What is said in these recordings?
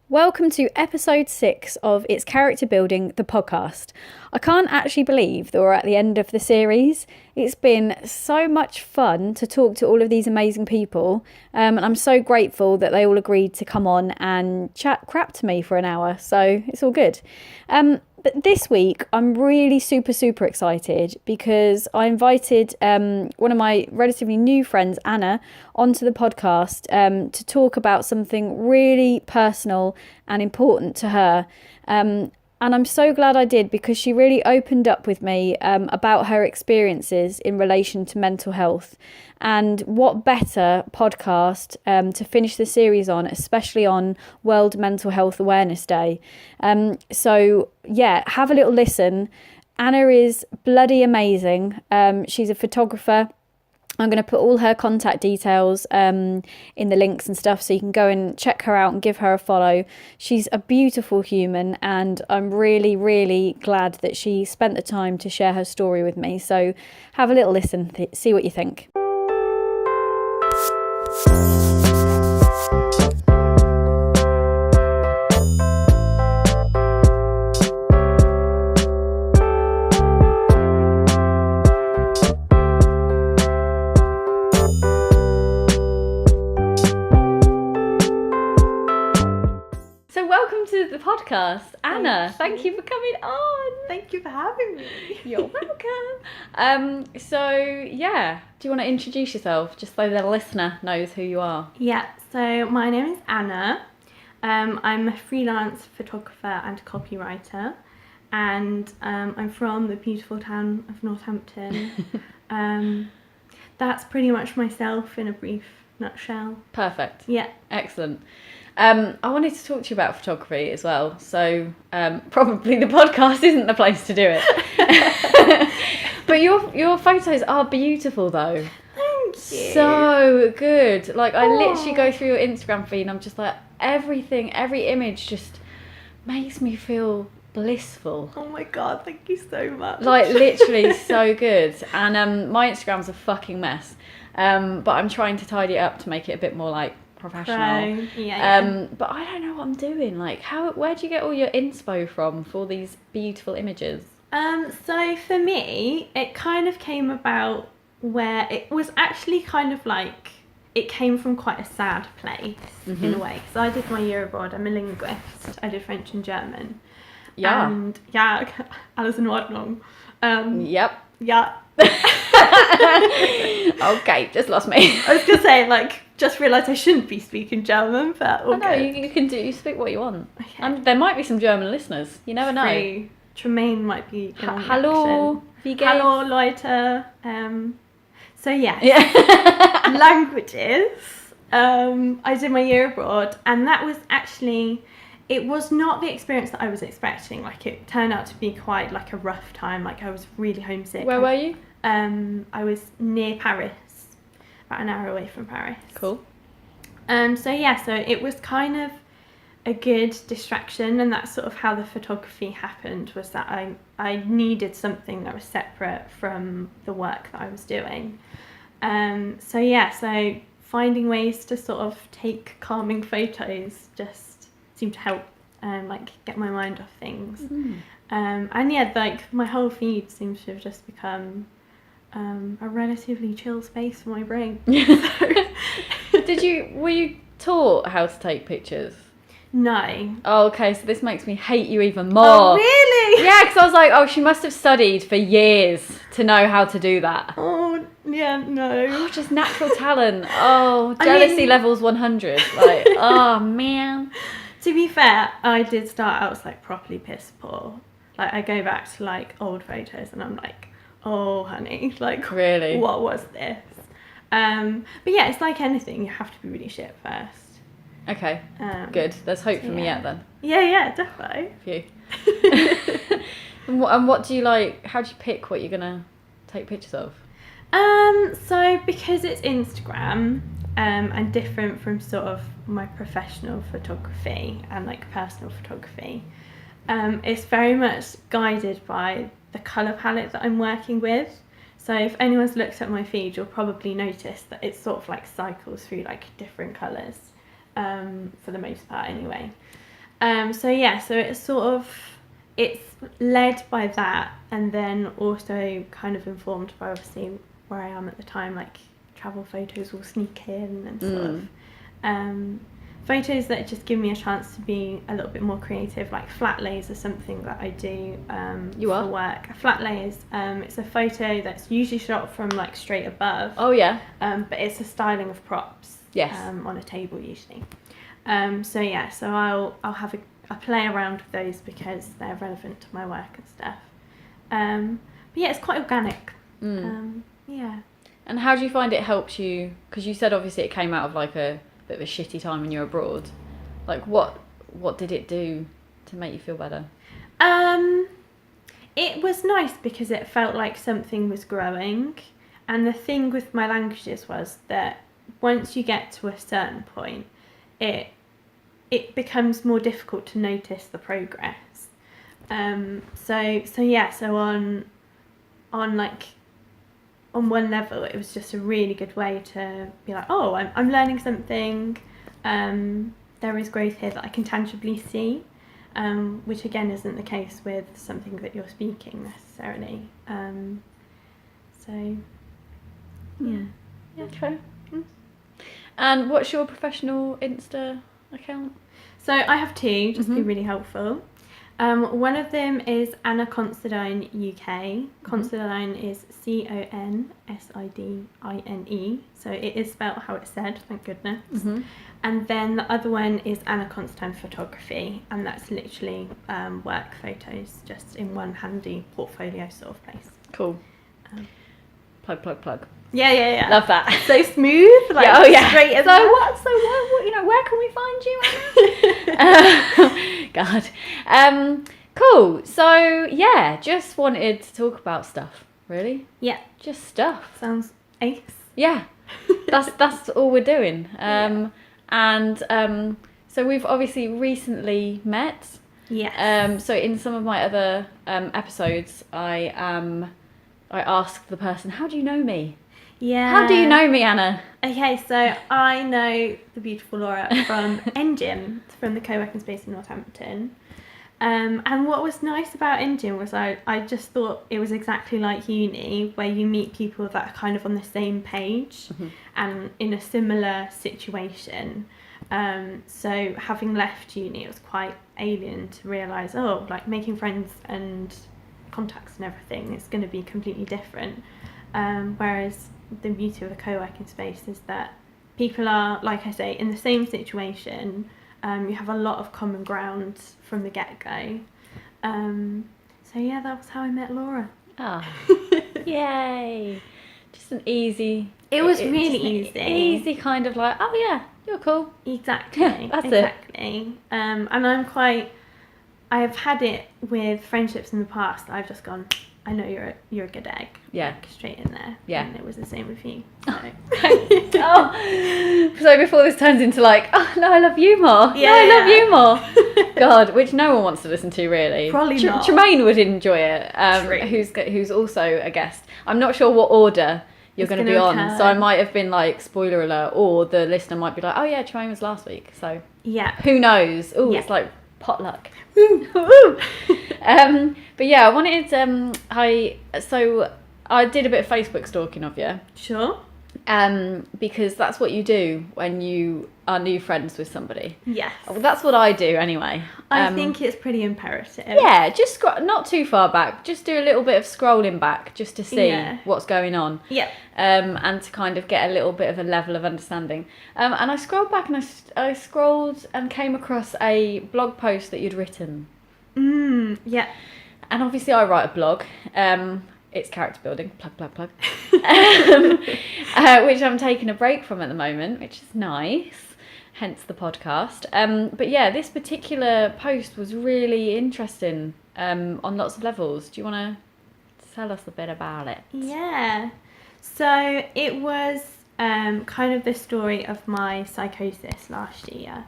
Welcome to episode 6 of It's Character Building, the podcast. I can't actually believe that we're at the end of the series. It's been so much fun to talk to all of these amazing people, and I'm so grateful that they all agreed to come on and chat crap to me for an hour, so it's all good. But this week, I'm really super excited because I invited one of my relatively new friends, Anna, onto the podcast to talk about something really personal and important to her. And I'm so glad I did because she really opened up with me about her experiences in relation to mental health. And what better podcast to finish the series on, especially on World Mental Health Awareness Day. So yeah, have a little listen. Anna is bloody amazing. She's a photographer. I'm going to put all her contact details in the links and stuff so you can go and check her out and give her a follow. She's a beautiful human and I'm really glad that she spent the time to share her story with me. So have a little listen, see what you think. Welcome to the podcast, Anna. Thank you for coming on. Thank you for having me. You're welcome. So yeah, do you want to introduce yourself just so the listener knows who you are? Yeah, so my name is Anna. I'm a freelance photographer and copywriter, and I'm from the beautiful town of Northampton. That's pretty much myself in a brief nutshell. Perfect. Yeah. Excellent. I wanted to talk to you about photography as well, so probably the podcast isn't the place to do it. But your photos are beautiful though. Thank you. So good. Like I literally go through your Instagram feed and I'm just like, every image just makes me feel blissful. Oh my god, thank you so much. Like literally so good. And my Instagram's a fucking mess. But I'm trying to tidy it up to make it a bit more like professional. Yeah. But I don't know what I'm doing. Like where do you get all your inspo from for all these beautiful images? So for me, it kind of came about where it was actually kind of like, it came from quite a sad place in a way. So I did my year abroad, I'm a linguist, I did French and German. Yeah. And yeah, alles in Ordnung. Yep. Yeah. Okay, just lost me. I was going to say, like, just realised I shouldn't be speaking German, but all No, good. you speak what you want. Okay. And there might be some German listeners. You never know. Free. Tremaine might be in on the Hallo, wie geht's? Hallo, Leute. So yeah. Languages. I did my year abroad, and that was actually, it was not the experience that I was expecting. Like, it turned out to be quite like a rough time. Like, I was really homesick. Where were you? I was near Paris, about an hour away from Paris. Cool. So it was kind of a good distraction, and that's sort of how the photography happened, was that I needed something that was separate from the work that I was doing. So finding ways to sort of take calming photos just seemed to help like get my mind off things. And yeah, like my whole feed seems to have just become a relatively chill space for my brain. Were you taught how to take pictures? No. Oh, okay, so this makes me hate you even more. Oh, really? Yeah, because I was like, oh, she must have studied for years to know how to do that. Oh, yeah, no. Oh, just natural talent. Oh, jealousy levels 100. Like, oh, man. To be fair, I did start out as like properly piss poor. Like, I go back to like old photos and I'm like, oh, honey, like, really? What was this? But yeah, it's like anything, you have to be really shit first. Okay, good. There's hope for me yet then. Yeah, definitely. Phew. And what do you like? How do you pick what you're gonna take pictures of? So because it's Instagram, and different from sort of my professional photography and like personal photography, it's very much guided by the colour palette that I'm working with. So if anyone's looked at my feed, you'll probably notice that it sort of like cycles through like different colours, for the most part anyway. So it's sort of, it's led by that, and then also kind of informed by obviously where I am at the time, like travel photos will sneak in and sort of photos that just give me a chance to be a little bit more creative, like flat lays are something that I do for work. A flat lay is it's a photo that's usually shot from like straight above. Oh yeah. But it's a styling of props. Yes. On a table usually. So I'll have a play around with those because they're relevant to my work and stuff. But yeah, it's quite organic. Yeah. And how do you find it helps you? Because you said obviously it came out of like a bit of a shitty time when you were abroad. Like what did it do to make you feel better? It was nice because it felt like something was growing, and the thing with my languages was that once you get to a certain point, it becomes more difficult to notice the progress. On one level, it was just a really good way to be like, oh, I'm learning something. There is growth here that I can tangibly see, which again isn't the case with something that you're speaking necessarily. Okay. And what's your professional Insta account? So I have two, just to be really helpful. One of them is Anna Considine UK. Considine is Considine, so it is spelled how it's said, thank goodness. And then the other one is Anna Considine Photography, and that's literally work photos, just in one handy portfolio sort of place. Cool. Plug. Yeah. Love that. So smooth, like straight in there. So what, where can we find you, Anna? God. Cool. So yeah, just wanted to talk about stuff, really. Yeah. Just stuff. Sounds ace. Yeah. That's all we're doing. So we've obviously recently met. Yeah. So in some of my other episodes, I asked the person, how do you know me? Yeah. How do you know me, Anna? Okay, so I know the beautiful Laura from Engine, from the co-working space in Northampton. And what was nice about Engine was I just thought it was exactly like uni, where you meet people that are kind of on the same page and in a similar situation. So having left uni, it was quite alien to realise, like making friends and contacts and everything is going to be completely different. Whereas the beauty of a co-working space is that people are, like I say, in the same situation. You have a lot of common ground from the get-go. So yeah, that was how I met Laura. Yay. Just an easy... It was really easy. Easy kind of like, oh yeah, you're cool. Exactly. That's exactly. And I've had it with friendships in the past. I've just gone, I know you're a good egg. Yeah. Like, straight in there. Yeah. And it was the same with you. So. So before this turns into like, oh no, I love you more. Yeah. No, I love you more. God, which no one wants to listen to really. Probably not. Tremaine would enjoy it. Who's also a guest. I'm not sure what order you're going to be on, so I might have been like spoiler alert, or the listener might be like, oh yeah, Tremaine was last week. So yeah, who knows? Oh, yeah. It's like potluck. But yeah, I wanted I did a bit of Facebook stalking of you. Sure. Because that's what you do when you are new friends with somebody. Yes. Well, that's what I do anyway. I think it's pretty imperative. Yeah, just not too far back. Just do a little bit of scrolling back just to see what's going on. Yeah. And to kind of get a little bit of a level of understanding. And I scrolled back and I scrolled and came across a blog post that you'd written. Yeah. And obviously I write a blog. It's character building, plug. Which I'm taking a break from at the moment, which is nice, hence the podcast. But yeah, this particular post was really interesting on lots of levels. Do you want to tell us a bit about it? Yeah. So it was kind of the story of my psychosis last year,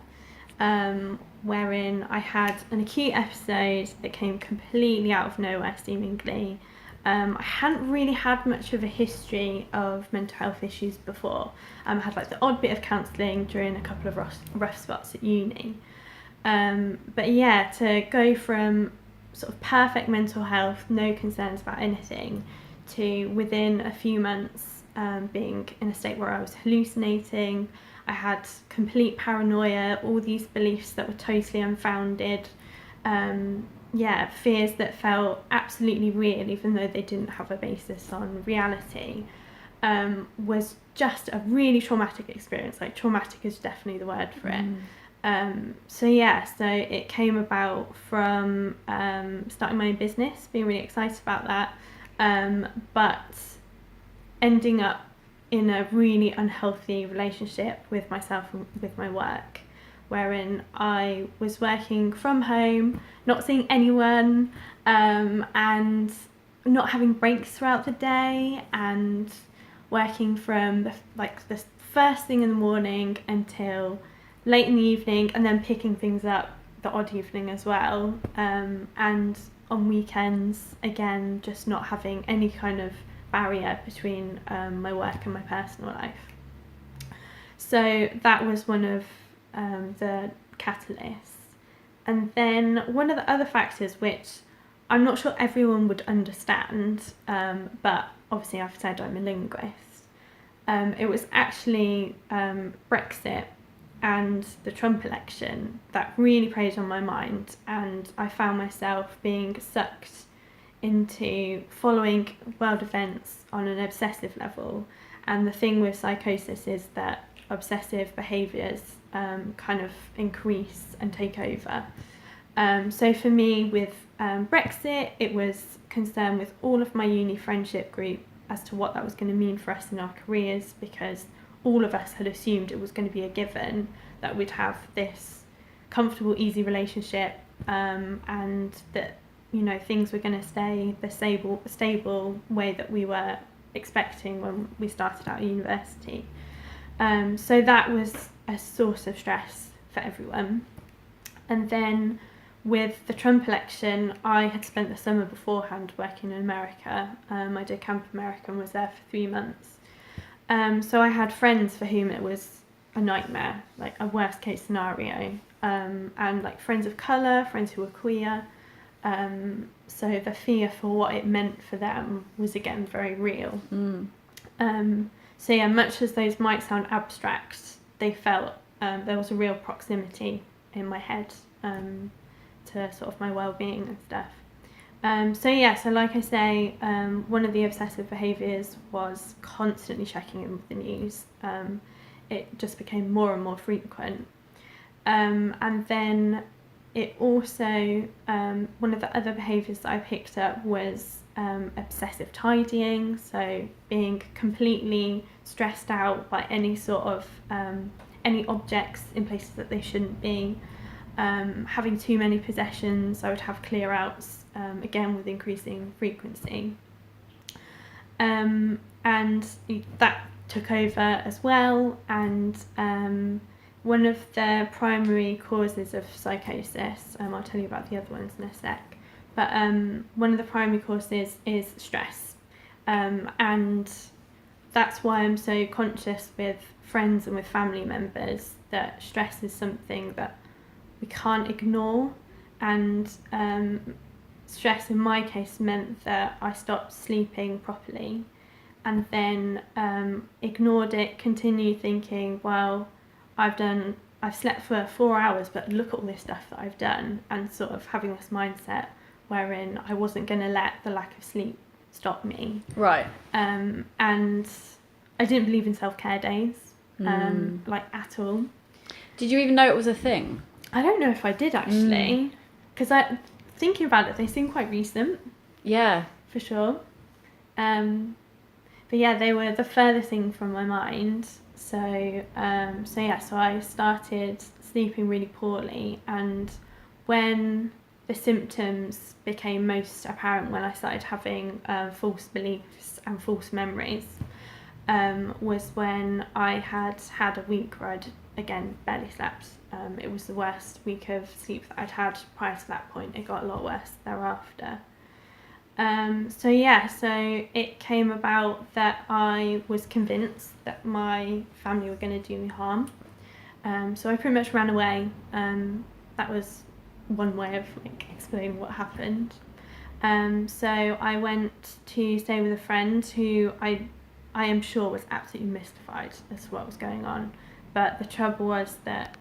wherein I had an acute episode that came completely out of nowhere, seemingly. I hadn't really had much of a history of mental health issues before. I had like the odd bit of counselling during a couple of rough spots at uni. But yeah, to go from sort of perfect mental health, no concerns about anything, to within a few months being in a state where I was hallucinating, I had complete paranoia, all these beliefs that were totally unfounded, fears that felt absolutely real even though they didn't have a basis on reality, was just a really traumatic experience. Like, traumatic is definitely the word for it. So it came about from starting my own business, being really excited about that, but ending up in a really unhealthy relationship with myself and with my work, wherein I was working from home, not seeing anyone, and not having breaks throughout the day, and working from the first thing in the morning until late in the evening, and then picking things up the odd evening as well, and on weekends again, just not having any kind of barrier between my work and my personal life. So that was one of the catalysts. And then one of the other factors, which I'm not sure everyone would understand, but obviously I've said I'm a linguist, it was actually Brexit and the Trump election that really preyed on my mind, and I found myself being sucked into following world events on an obsessive level. And the thing with psychosis is that obsessive behaviours kind of increase and take over. So for me with Brexit, it was concerned with all of my uni friendship group as to what that was going to mean for us in our careers, because all of us had assumed it was going to be a given that we'd have this comfortable, easy relationship, and that, you know, things were going to stay the stable way that we were expecting when we started out at university. So that was a source of stress for everyone. And then with the Trump election, I had spent the summer beforehand working in America. I did Camp America and was there for 3 months. So I had friends for whom it was a nightmare, like a worst case scenario, and like friends of colour, friends who were queer. So the fear for what it meant for them was again very real. So yeah, much as those might sound abstract, they felt there was a real proximity in my head to sort of my well-being and stuff. So like I say, one of the obsessive behaviours was constantly checking in with the news. It just became more and more frequent. And then it also, one of the other behaviours that I picked up was obsessive tidying, so being completely stressed out by any sort of, any objects in places that they shouldn't be. Having too many possessions, I would have clear outs, again with increasing frequency. And that took over as well, and one of the primary causes of psychosis, I'll tell you about the other ones in a sec, but one of the primary causes is stress, and that's why I'm so conscious with friends and with family members that stress is something that we can't ignore. And stress in my case meant that I stopped sleeping properly, and then ignored it, continued thinking, well, I've slept for 4 hours, but look at all this stuff that I've done, and sort of having this mindset wherein I wasn't going to let the lack of sleep stop me. Right. And I didn't believe in self-care days, like at all. Did you even know it was a thing? I don't know if I did actually, because thinking about it, they seem quite recent. Yeah. For sure. But yeah, they were the furthest thing from my mind. So I started sleeping really poorly, and when the symptoms became most apparent, when I started having false beliefs and false memories, was when I had a week where I'd again barely slept. It was the worst week of sleep that I'd had prior to that point. It got a lot worse thereafter. So it came about that I was convinced that my family were going to do me harm. So I pretty much ran away, that was one way of like explaining what happened. So I went to stay with a friend who I am sure was absolutely mystified as to what was going on. But the trouble was that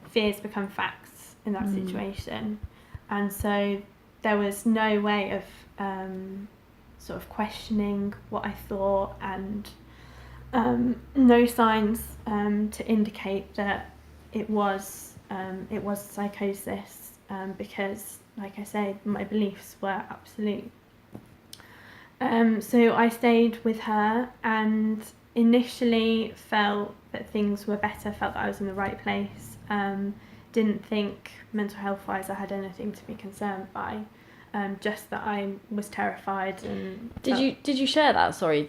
fears become facts in that situation. And so there was no way of sort of questioning what I thought, and no signs to indicate that it was psychosis, because, like I say, my beliefs were absolute. So I stayed with her, and initially felt that things were better, felt that I was in the right place. Didn't think mental health wise I had anything to be concerned by, just that I was terrified. And did you share that? Sorry,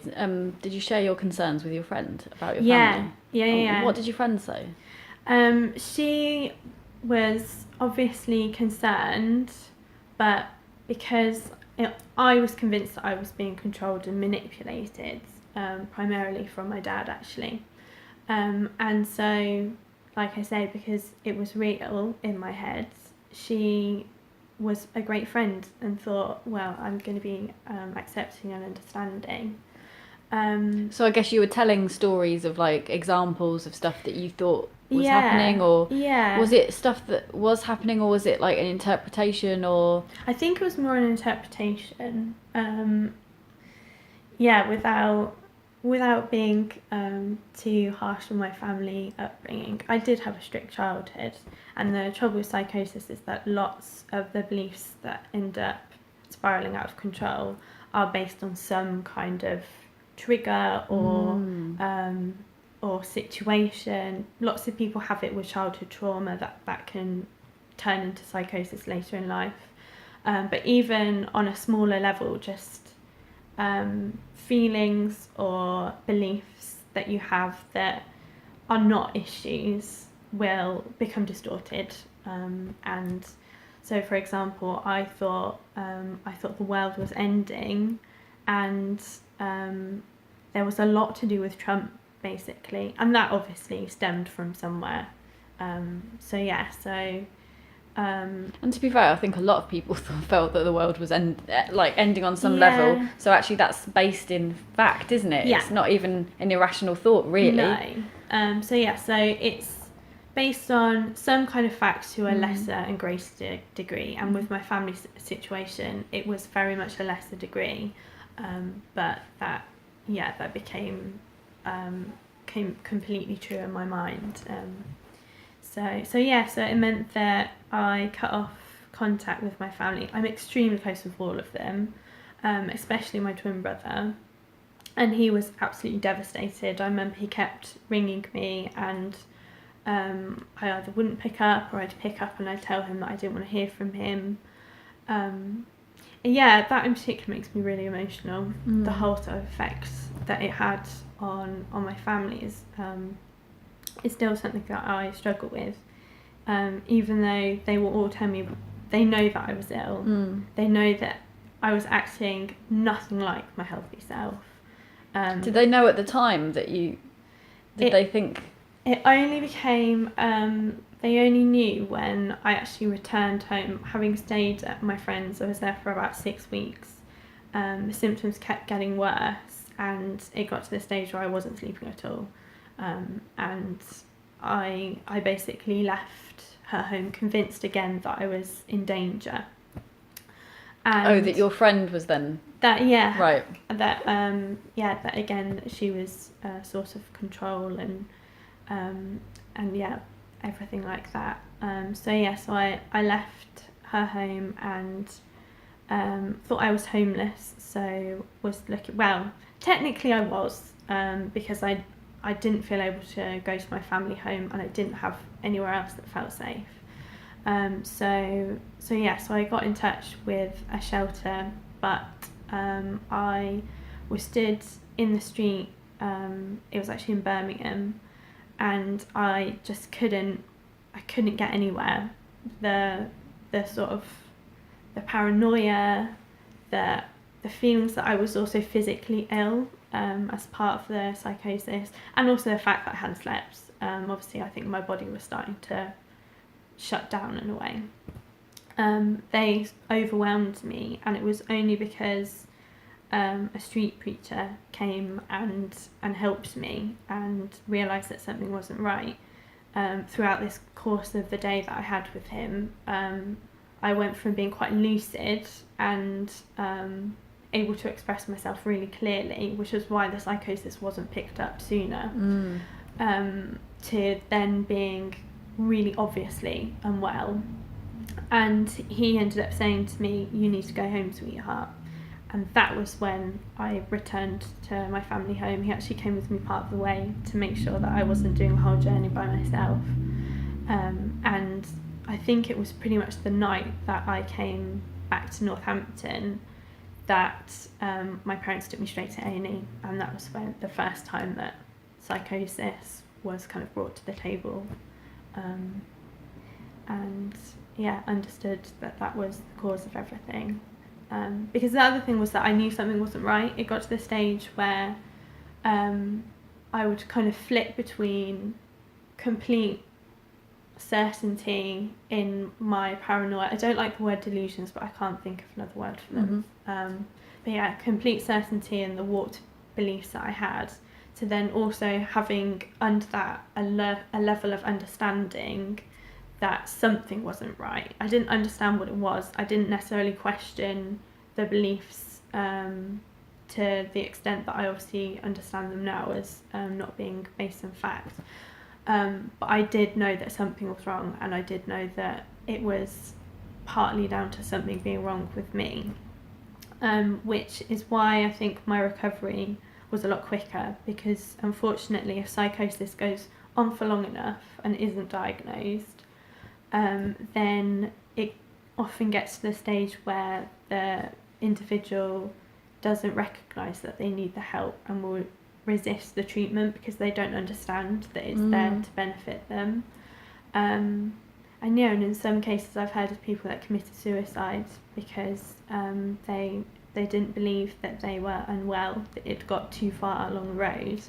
did you share your concerns with your friend about your family? Yeah. What did your friend say? She was obviously concerned, but because I was convinced that I was being controlled and manipulated, primarily from my dad, actually. And so, like I say, because it was real in my head, she was a great friend and thought, well, I'm going to be accepting and understanding. So I guess you were telling stories of like examples of stuff that you thought was happening, or was it stuff that was happening, or was it like an interpretation? Or I think it was more an interpretation. Without being too harsh on my family upbringing. I did have a strict childhood, and the trouble with psychosis is that lots of the beliefs that end up spiraling out of control are based on some kind of trigger or situation. Lots of people have it with childhood trauma that can turn into psychosis later in life. But even on a smaller level, just feelings or beliefs that you have that are not issues will become distorted. And so, for example, I thought the world was ending, and there was a lot to do with Trump, basically, and that obviously stemmed from somewhere. And to be fair, I think a lot of people felt that the world was ending on some level. So actually, that's based in fact, isn't it? Yeah. It's not even an irrational thought, really. No. So it's based on some kind of fact to a lesser and greater degree. And with my family situation, it was very much a lesser degree. But that became completely true in my mind. So it meant that I cut off contact with my family. I'm extremely close with all of them, especially my twin brother, and he was absolutely devastated. I remember he kept ringing me, and I either wouldn't pick up, or I'd pick up and I'd tell him that I didn't want to hear from him. And that in particular makes me really emotional. The whole sort of effects that it had on my family is still something that I struggle with, even though they will all tell me they know that I was ill. They know that I was acting nothing like my healthy self. Did they know at the time that you... Did they think... It only became... they only knew when I actually returned home. Having stayed at my friend's, I was there for about 6 weeks. The symptoms kept getting worse, and it got to the stage where I wasn't sleeping at all. And I basically left her home convinced again that I was in danger. And that your friend was then... That, yeah. Right. That, that again, she was a source of control and everything like that. So I left her home and thought I was homeless. So was looking... Well, technically I was, because I didn't feel able to go to my family home, and I didn't have anywhere else that felt safe. So I got in touch with a shelter, but I was stood in the street. It was actually in Birmingham, and I just couldn't get anywhere. The sort of the paranoia, the feelings that I was also physically ill, as part of the psychosis, and also the fact that I hadn't slept. Obviously, I think my body was starting to shut down in a way. They overwhelmed me, and it was only because a street preacher came and helped me and realised that something wasn't right. Throughout this course of the day that I had with him, I went from being quite lucid and able to express myself really clearly, which was why the psychosis wasn't picked up sooner, to then being really obviously unwell. And he ended up saying to me, "You need to go home, sweetheart." And that was when I returned to my family home. He actually came with me part of the way to make sure that I wasn't doing the whole journey by myself. And I think it was pretty much the night that I came back to Northampton that my parents took me straight to A&E, and that was when the first time that psychosis was kind of brought to the table. And yeah, understood that that was the cause of everything. Because the other thing was that I knew something wasn't right. It got to the stage where I would kind of flip between complete certainty in my paranoia. I don't like the word delusions, but I can't think of another word for them. But yeah, complete certainty in the warped beliefs that I had, to then also having under that a level of understanding that something wasn't right. I didn't understand what it was. I didn't necessarily question the beliefs to the extent that I obviously understand them now as not being based on fact. But I did know that something was wrong, and I did know that it was partly down to something being wrong with me, which is why I think my recovery was a lot quicker, because unfortunately if psychosis goes on for long enough and isn't diagnosed, then it often gets to the stage where the individual doesn't recognise that they need the help and will resist the treatment because they don't understand that it's there to benefit them. And yeah, and in some cases I've heard of people that committed suicide because they didn't believe that they were unwell, that it got too far along the road.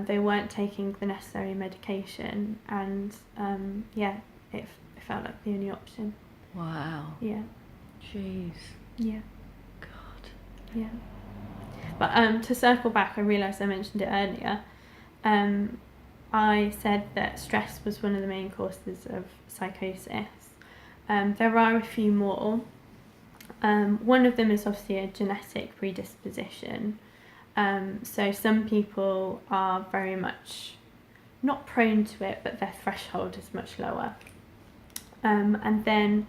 They weren't taking the necessary medication, and yeah, it felt like the only option. Wow. Yeah. Jeez. Yeah. God. Yeah. But to circle back, I realised I mentioned it earlier. I said that stress was one of the main causes of psychosis. There are a few more. One of them is obviously a genetic predisposition. So some people are very much not prone to it, but their threshold is much lower. And then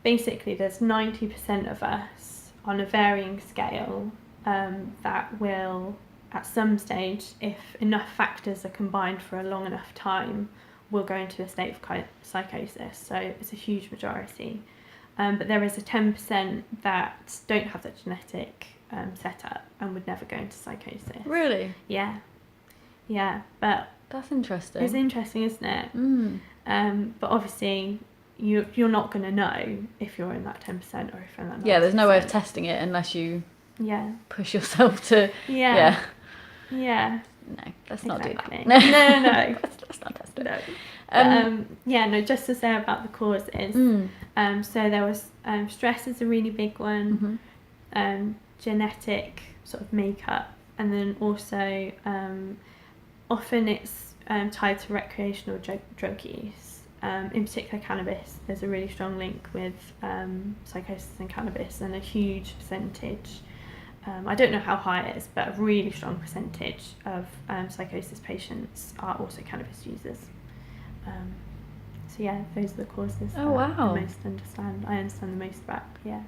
basically there's 90% of us on a varying scale that will, at some stage, if enough factors are combined for a long enough time, will go into a state of psychosis. So it's a huge majority. But there is a 10% that don't have that genetic setup and would never go into psychosis. Really? Yeah. Yeah, but that's interesting. It's interesting, isn't it? But obviously you're not going to know if you're in that 10% or if you're in that 90%. Yeah, there's no way of testing it unless you push yourself to... Yeah. No, let's not do that. No. let's not test it. No. Just to say about the causes. So there was stress is a really big one. Genetic sort of makeup, and then also often it's tied to recreational drug use. In particular cannabis. There's a really strong link with psychosis and cannabis, and a huge percentage, I don't know how high it is, but a really strong percentage of psychosis patients are also cannabis users. So yeah, those are the causes that I most understand. I understand the most about. Yeah.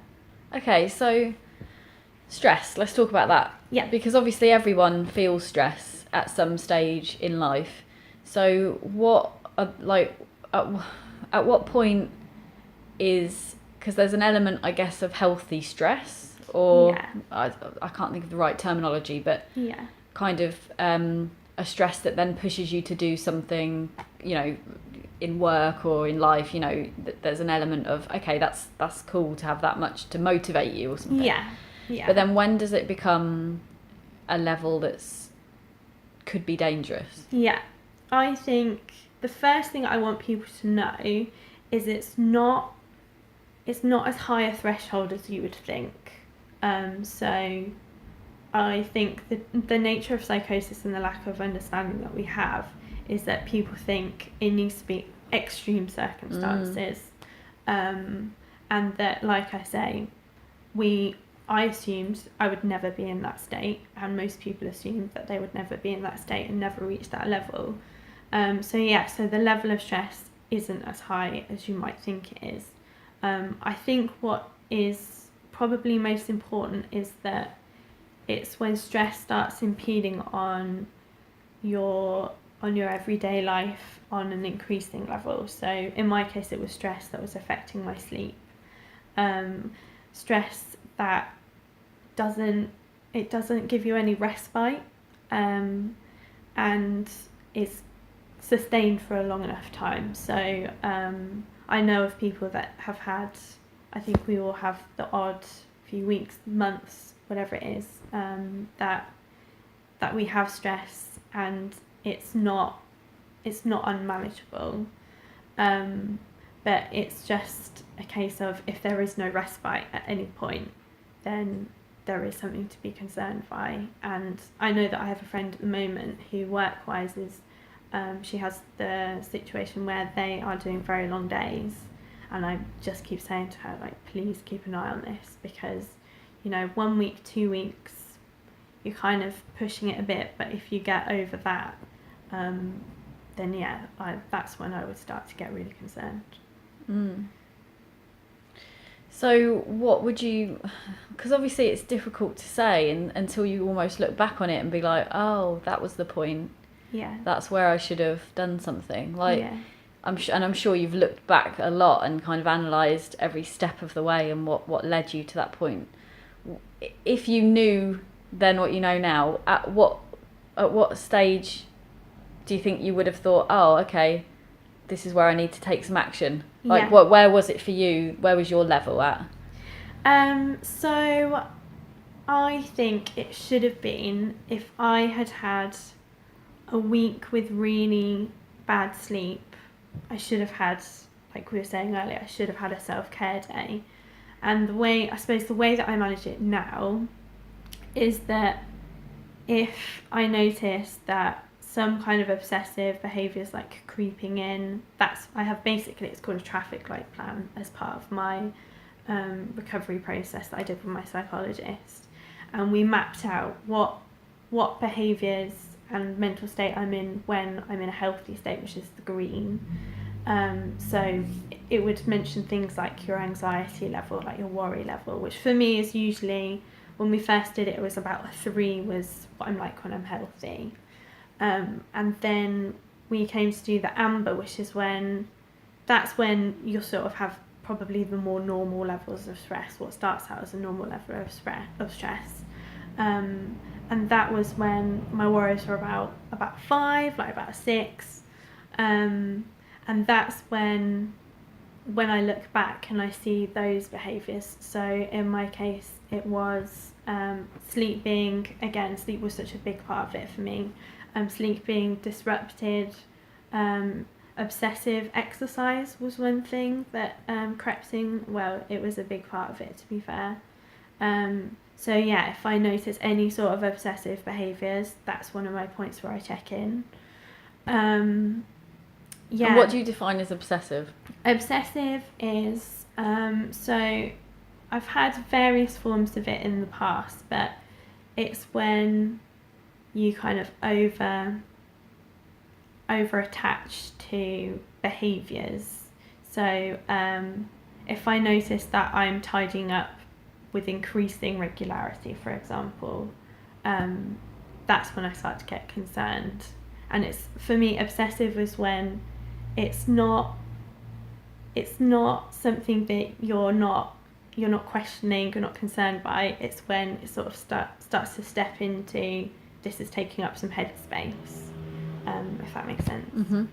Okay, so stress. Let's talk about that. Yeah. Because obviously everyone feels stress at some stage in life. So what, at what point is, because there's an element, I guess, of healthy stress, or I can't think of the right terminology, but kind of a stress that then pushes you to do something, in work or in life, there's an element of, okay, that's cool to have that much to motivate you or something. Yeah. But then when does it become a level could be dangerous? Yeah. I think the first thing I want people to know is it's not as high a threshold as you would think. So I think the nature of psychosis and the lack of understanding that we have is that people think it needs to be extreme circumstances, and that, like I say, I assumed I would never be in that state, and most people assumed that they would never be in that state and never reach that level. So the level of stress isn't as high as you might think it is. I think what is probably most important is that it's when stress starts impeding on your everyday life on an increasing level. So in my case, it was stress that was affecting my sleep. Stress that doesn't give you any respite, and is sustained for a long enough time. So I know of people that have had, I think we all have the odd few weeks, months, whatever it is, that we have stress and it's not unmanageable, but it's just a case of, if there is no respite at any point, then there is something to be concerned by. And I know that I have a friend at the moment who work-wise is, she has the situation where they are doing very long days, and I just keep saying to her, like, please keep an eye on this, because 1 week, 2 weeks, you're kind of pushing it a bit, but if you get over that, then that's when I would start to get really concerned. So what would you, because obviously it's difficult to say until you almost look back on it and be like, oh, that was the point. Yeah. That's where I should have done something. Like, yeah. I'm sure you've looked back a lot and kind of analysed every step of the way and what led you to that point. If you knew then what you know now, at what stage do you think you would have thought, oh, okay, this is where I need to take some action? Like, where was it for you? Where was your level at? So I think it should have been if I had had a week with really bad sleep. I should have had, like we were saying earlier, I should have had a self-care day. And the way that I manage it now is that if I notice that some kind of obsessive behaviour is like creeping in, I have basically, it's called a traffic light plan as part of my recovery process that I did with my psychologist. And we mapped out what behaviours and mental state I'm in when I'm in a healthy state, which is the green. So it would mention things like your anxiety level, like your worry level, which for me is usually, when we first did it, it was about a 3 was what I'm like when I'm healthy. And then we came to do the amber, which is that's when you'll sort of have probably the more normal levels of stress, what starts out as a normal level of stress. And that was when my worries were about 5, like about 6. And that's when I look back and I see those behaviours. So in my case, it was sleep was such a big part of it for me. Sleep being disrupted, obsessive exercise was one thing that crept in. Well, it was a big part of it, to be fair. So if I notice any sort of obsessive behaviours, that's one of my points where I check in. And what do you define as obsessive? Obsessive is, so I've had various forms of it in the past, but it's when you kind of over attach to behaviours. So if I notice that I'm tidying up with increasing regularity, for example, that's when I start to get concerned. And it's, for me, obsessive is when it's not something that you're not questioning, you're not concerned by. It's when it sort of starts to step into, this is taking up some headspace, if that makes sense. Mm-hmm.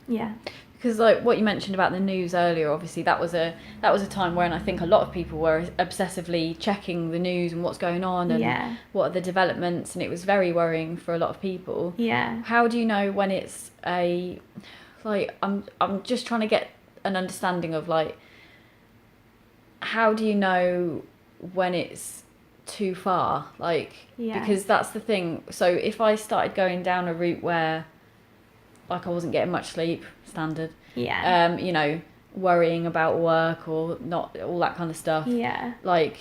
Yeah. because like what you mentioned about the news earlier, obviously that was a time when I think a lot of people were obsessively checking the news and what's going on and what are the developments, and it was very worrying for a lot of people. How do you know when it's I'm just trying to get an understanding of like, how do you know when it's too far, like, because that's the thing. So if I started going down a route where like I wasn't getting much sleep, standard, you know, worrying about work or not, all that kind of stuff, like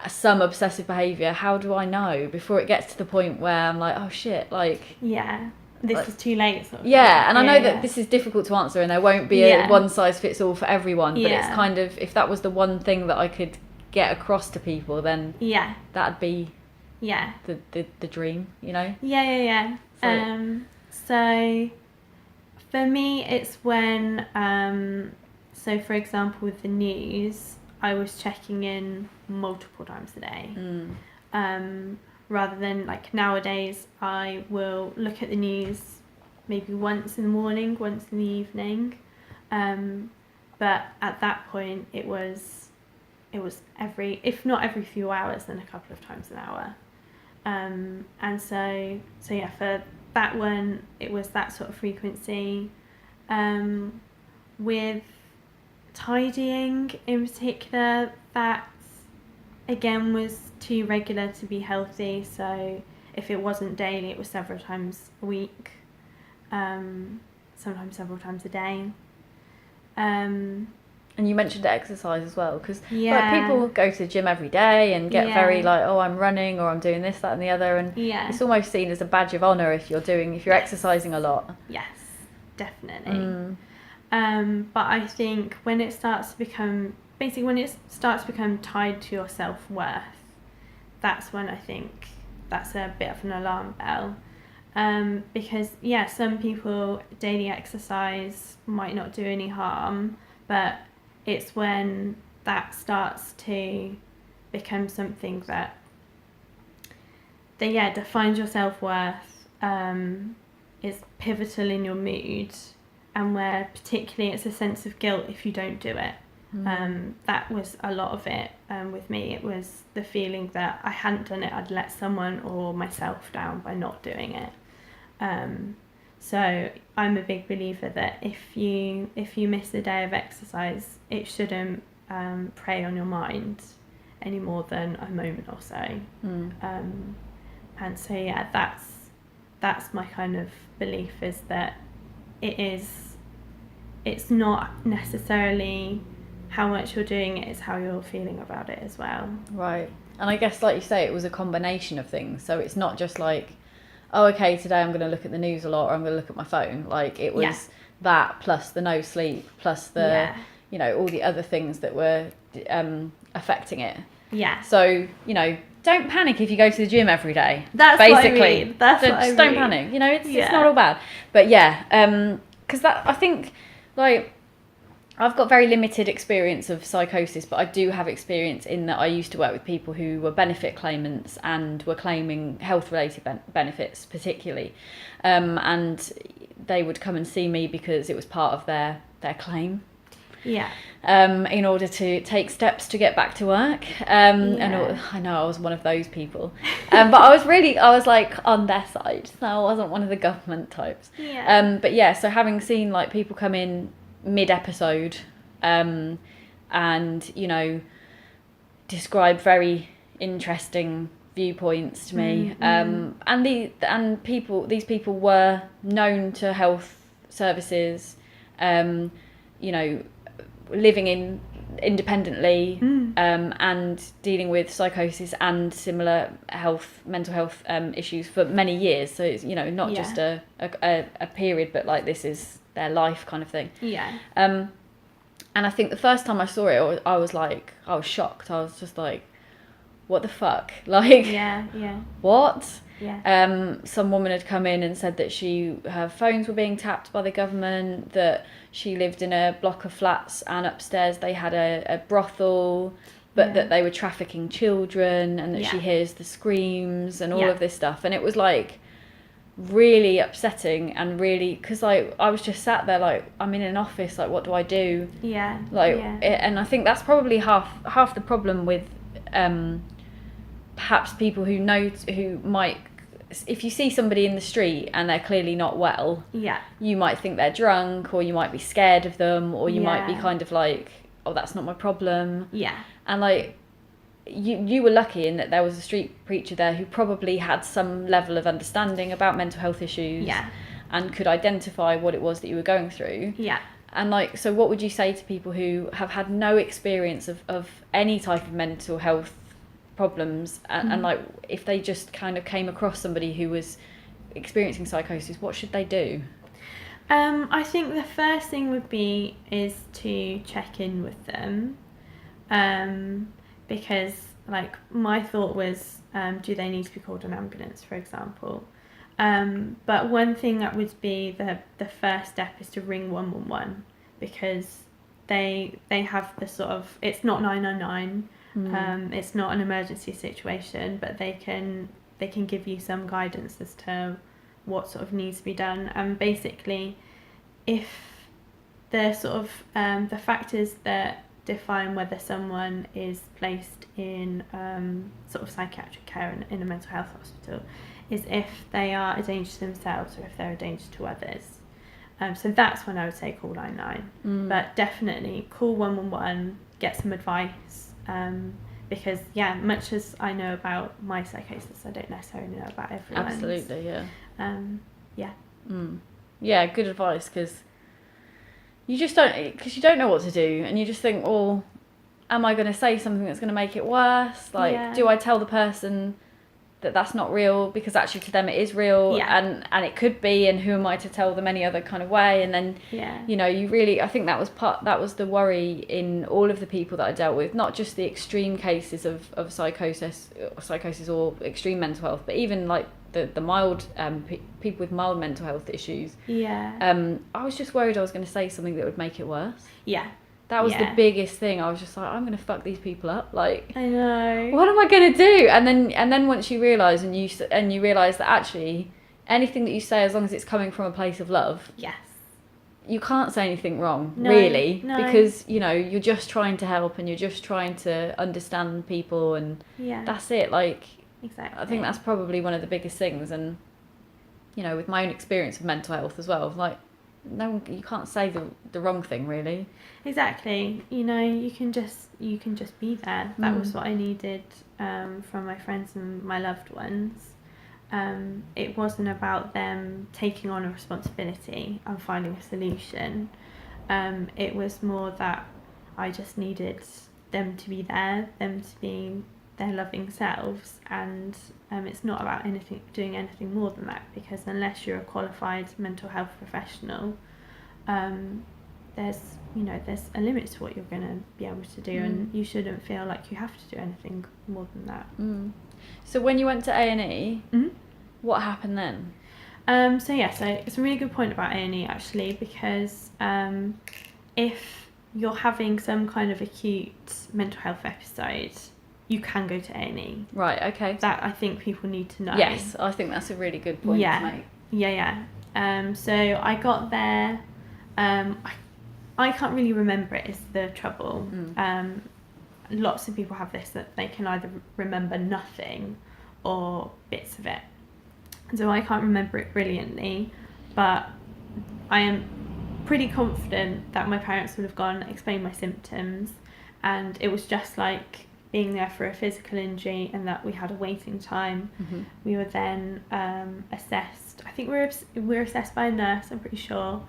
some obsessive behaviour, how do I know before it gets to the point where I'm like, oh shit, like this is too late, sort of and I know that this is difficult to answer and there won't be a one size fits all for everyone, but it's kind of, if that was the one thing that I could get across to people, then that'd be the dream, you know. So for me it's when so for example with the news, I was checking in multiple times a day. Rather than like nowadays, I will look at the news maybe once in the morning, once in the evening. But at that point, it was every, if not every few hours, then a couple of times an hour. And so yeah, for that one, it was that sort of frequency. With tidying in particular, that again was too regular to be healthy, so if it wasn't daily, it was several times a week, sometimes several times a day. And you mentioned exercise as well, because like, people go to the gym every day and get very like, oh, I'm running or I'm doing this, that and the other, and it's almost seen as a badge of honour if you're exercising a lot. Yes, definitely. But I think when it starts to become tied to your self-worth, that's when I think that's a bit of an alarm bell. Because some people, daily exercise might not do any harm, but it's when that starts to become something that defines your self-worth, is pivotal in your mood, and where particularly it's a sense of guilt if you don't do it. That was a lot of it with me. It was the feeling that I hadn't done it, I'd let someone or myself down by not doing it. So I'm a big believer that if you miss a day of exercise, it shouldn't prey on your mind any more than a moment or so. And so that's my kind of belief, is that it's not necessarily how much you're doing it, it's how you're feeling about it as well. Right. And I guess, like you say, it was a combination of things. So it's not just like, oh, okay, today I'm going to look at the news a lot, or I'm going to look at my phone. Like, it was that plus the no sleep, plus the, you know, all the other things that were affecting it. So, you know, don't panic if you go to the gym every day. That's basically what I mean. Just don't panic. You know, it's not all bad. But because I think, like, I've got very limited experience of psychosis, but I do have experience in that I used to work with people who were benefit claimants and were claiming health-related benefits particularly. And they would come and see me because it was part of their claim. In order to take steps to get back to work. And I know I was one of those people. But I was like on their side, so I wasn't one of the government types. But so having seen like people come in mid-episode and, you know, describe very interesting viewpoints to me, and these people were known to health services, you know, living independently, and dealing with psychosis and similar mental health issues for many years. So it's, you know, not just a period, but like this is their life kind of thing. And I think the first time I saw it, I was shocked. I was just like, what the fuck? Like, what? Some woman had come in and said that her phones were being tapped by the government, that she lived in a block of flats and upstairs they had a brothel, but that they were trafficking children, and that she hears the screams and all of this stuff. And it was like, really upsetting, and really, because like I was just sat there like, I'm in an office, like what do I do? Yeah. Like, yeah. And I think that's probably half the problem with perhaps people who might, if you see somebody in the street and they're clearly not well, Yeah. you might think they're drunk, or you might be scared of them, or you might be Yeah. kind of like, oh, that's not my problem. Yeah. And like, you were lucky in that there was a street preacher there who probably had some level of understanding about mental health issues, Yeah. and could identify what it was that you were going through. Yeah. And like, so what would you say to people who have had no experience of any type of mental health problems, and like, if they just kind of came across somebody who was experiencing psychosis, what should they do? I think the first thing would be is to check in with them, because like my thought was, do they need to be called an ambulance, for example? But one thing that would be the first step is to ring 111, because they have the sort of, it's not 999, it's not an emergency situation, but they can give you some guidance as to what sort of needs to be done. And basically, if the sort of the factors that define whether someone is placed in sort of psychiatric care in a mental health hospital is if they are a danger to themselves, or if they're a danger to others. So that's when I would say call 999. But definitely call 111, get some advice, because much as I know about my psychosis, I don't necessarily know about everyone's. Absolutely, yeah. Yeah, good advice, because you don't know what to do, and you just think, well, am I going to say something that's going to make it worse? Like, do I tell the person that that's not real, because actually to them it is real, and it could be, and who am I to tell them any other kind of way? And then you really, I think that was the worry in all of the people that I dealt with, not just the extreme cases of psychosis or extreme mental health, but even like the mild people with mild mental health issues. I was just worried I was going to say something that would make it worse. That was the biggest thing. I was just like, I'm going to fuck these people up. Like, I know. What am I going to do? And then once you realise, and you realise that actually anything that you say, as long as it's coming from a place of love, you can't say anything wrong, really, because you're just trying to help, and you're just trying to understand people, and that's it. Like, exactly. I think that's probably one of the biggest things. And with my own experience of mental health as well, like, no, you can't say the wrong thing, really. Exactly. You can just be there. That was what I needed from my friends and my loved ones. It wasn't about them taking on a responsibility and finding a solution. It was more that I just needed them to be there, them to be their loving selves, and it's not about doing anything more than that, because unless you're a qualified mental health professional, there's a limit to what you're going to be able to do, and you shouldn't feel like you have to do anything more than that. So when you went to A&E, what happened then? So it's a really good point about A&E, actually, because if you're having some kind of acute mental health episode, you can go to A&E. Right, okay. That I think people need to know. Yes, I think that's a really good point to make. So I got there. I can't really remember it, is the trouble. Lots of people have this, that they can either remember nothing or bits of it. So I can't remember it brilliantly, but I am pretty confident that my parents would have gone, explained my symptoms, and it was just like being there for a physical injury, and that we had a waiting time. We were then assessed. I think we were assessed by a nurse, I'm pretty sure.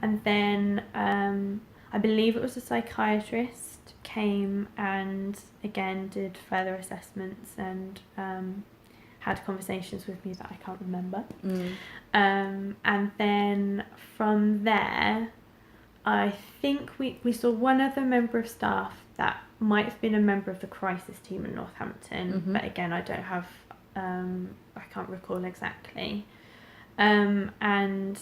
And then I believe it was a psychiatrist came and again did further assessments and had conversations with me that I can't remember. And then from there, I think we saw one other member of staff that might have been a member of the crisis team in Northampton, but again, I don't have, I can't recall exactly. And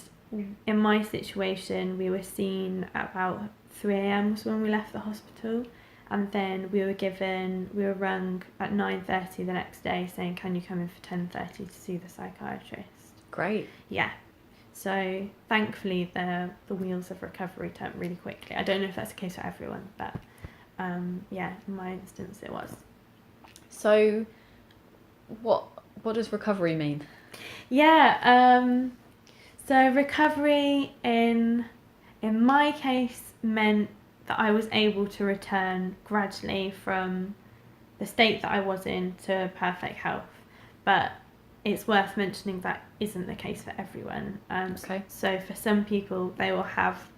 in my situation, we were seen at about 3 a.m. was when we left the hospital, and then we were rung at 9:30 the next day saying, can you come in for 10:30 to see the psychiatrist? Great. Yeah. So thankfully the wheels of recovery turned really quickly. I don't know if that's the case for everyone, but yeah, in my instance it was. So what does recovery mean? Yeah, so recovery in my case meant that I was able to return gradually from the state that I was in to perfect health. But it's worth mentioning that isn't the case for everyone. Okay. So for some people, they will have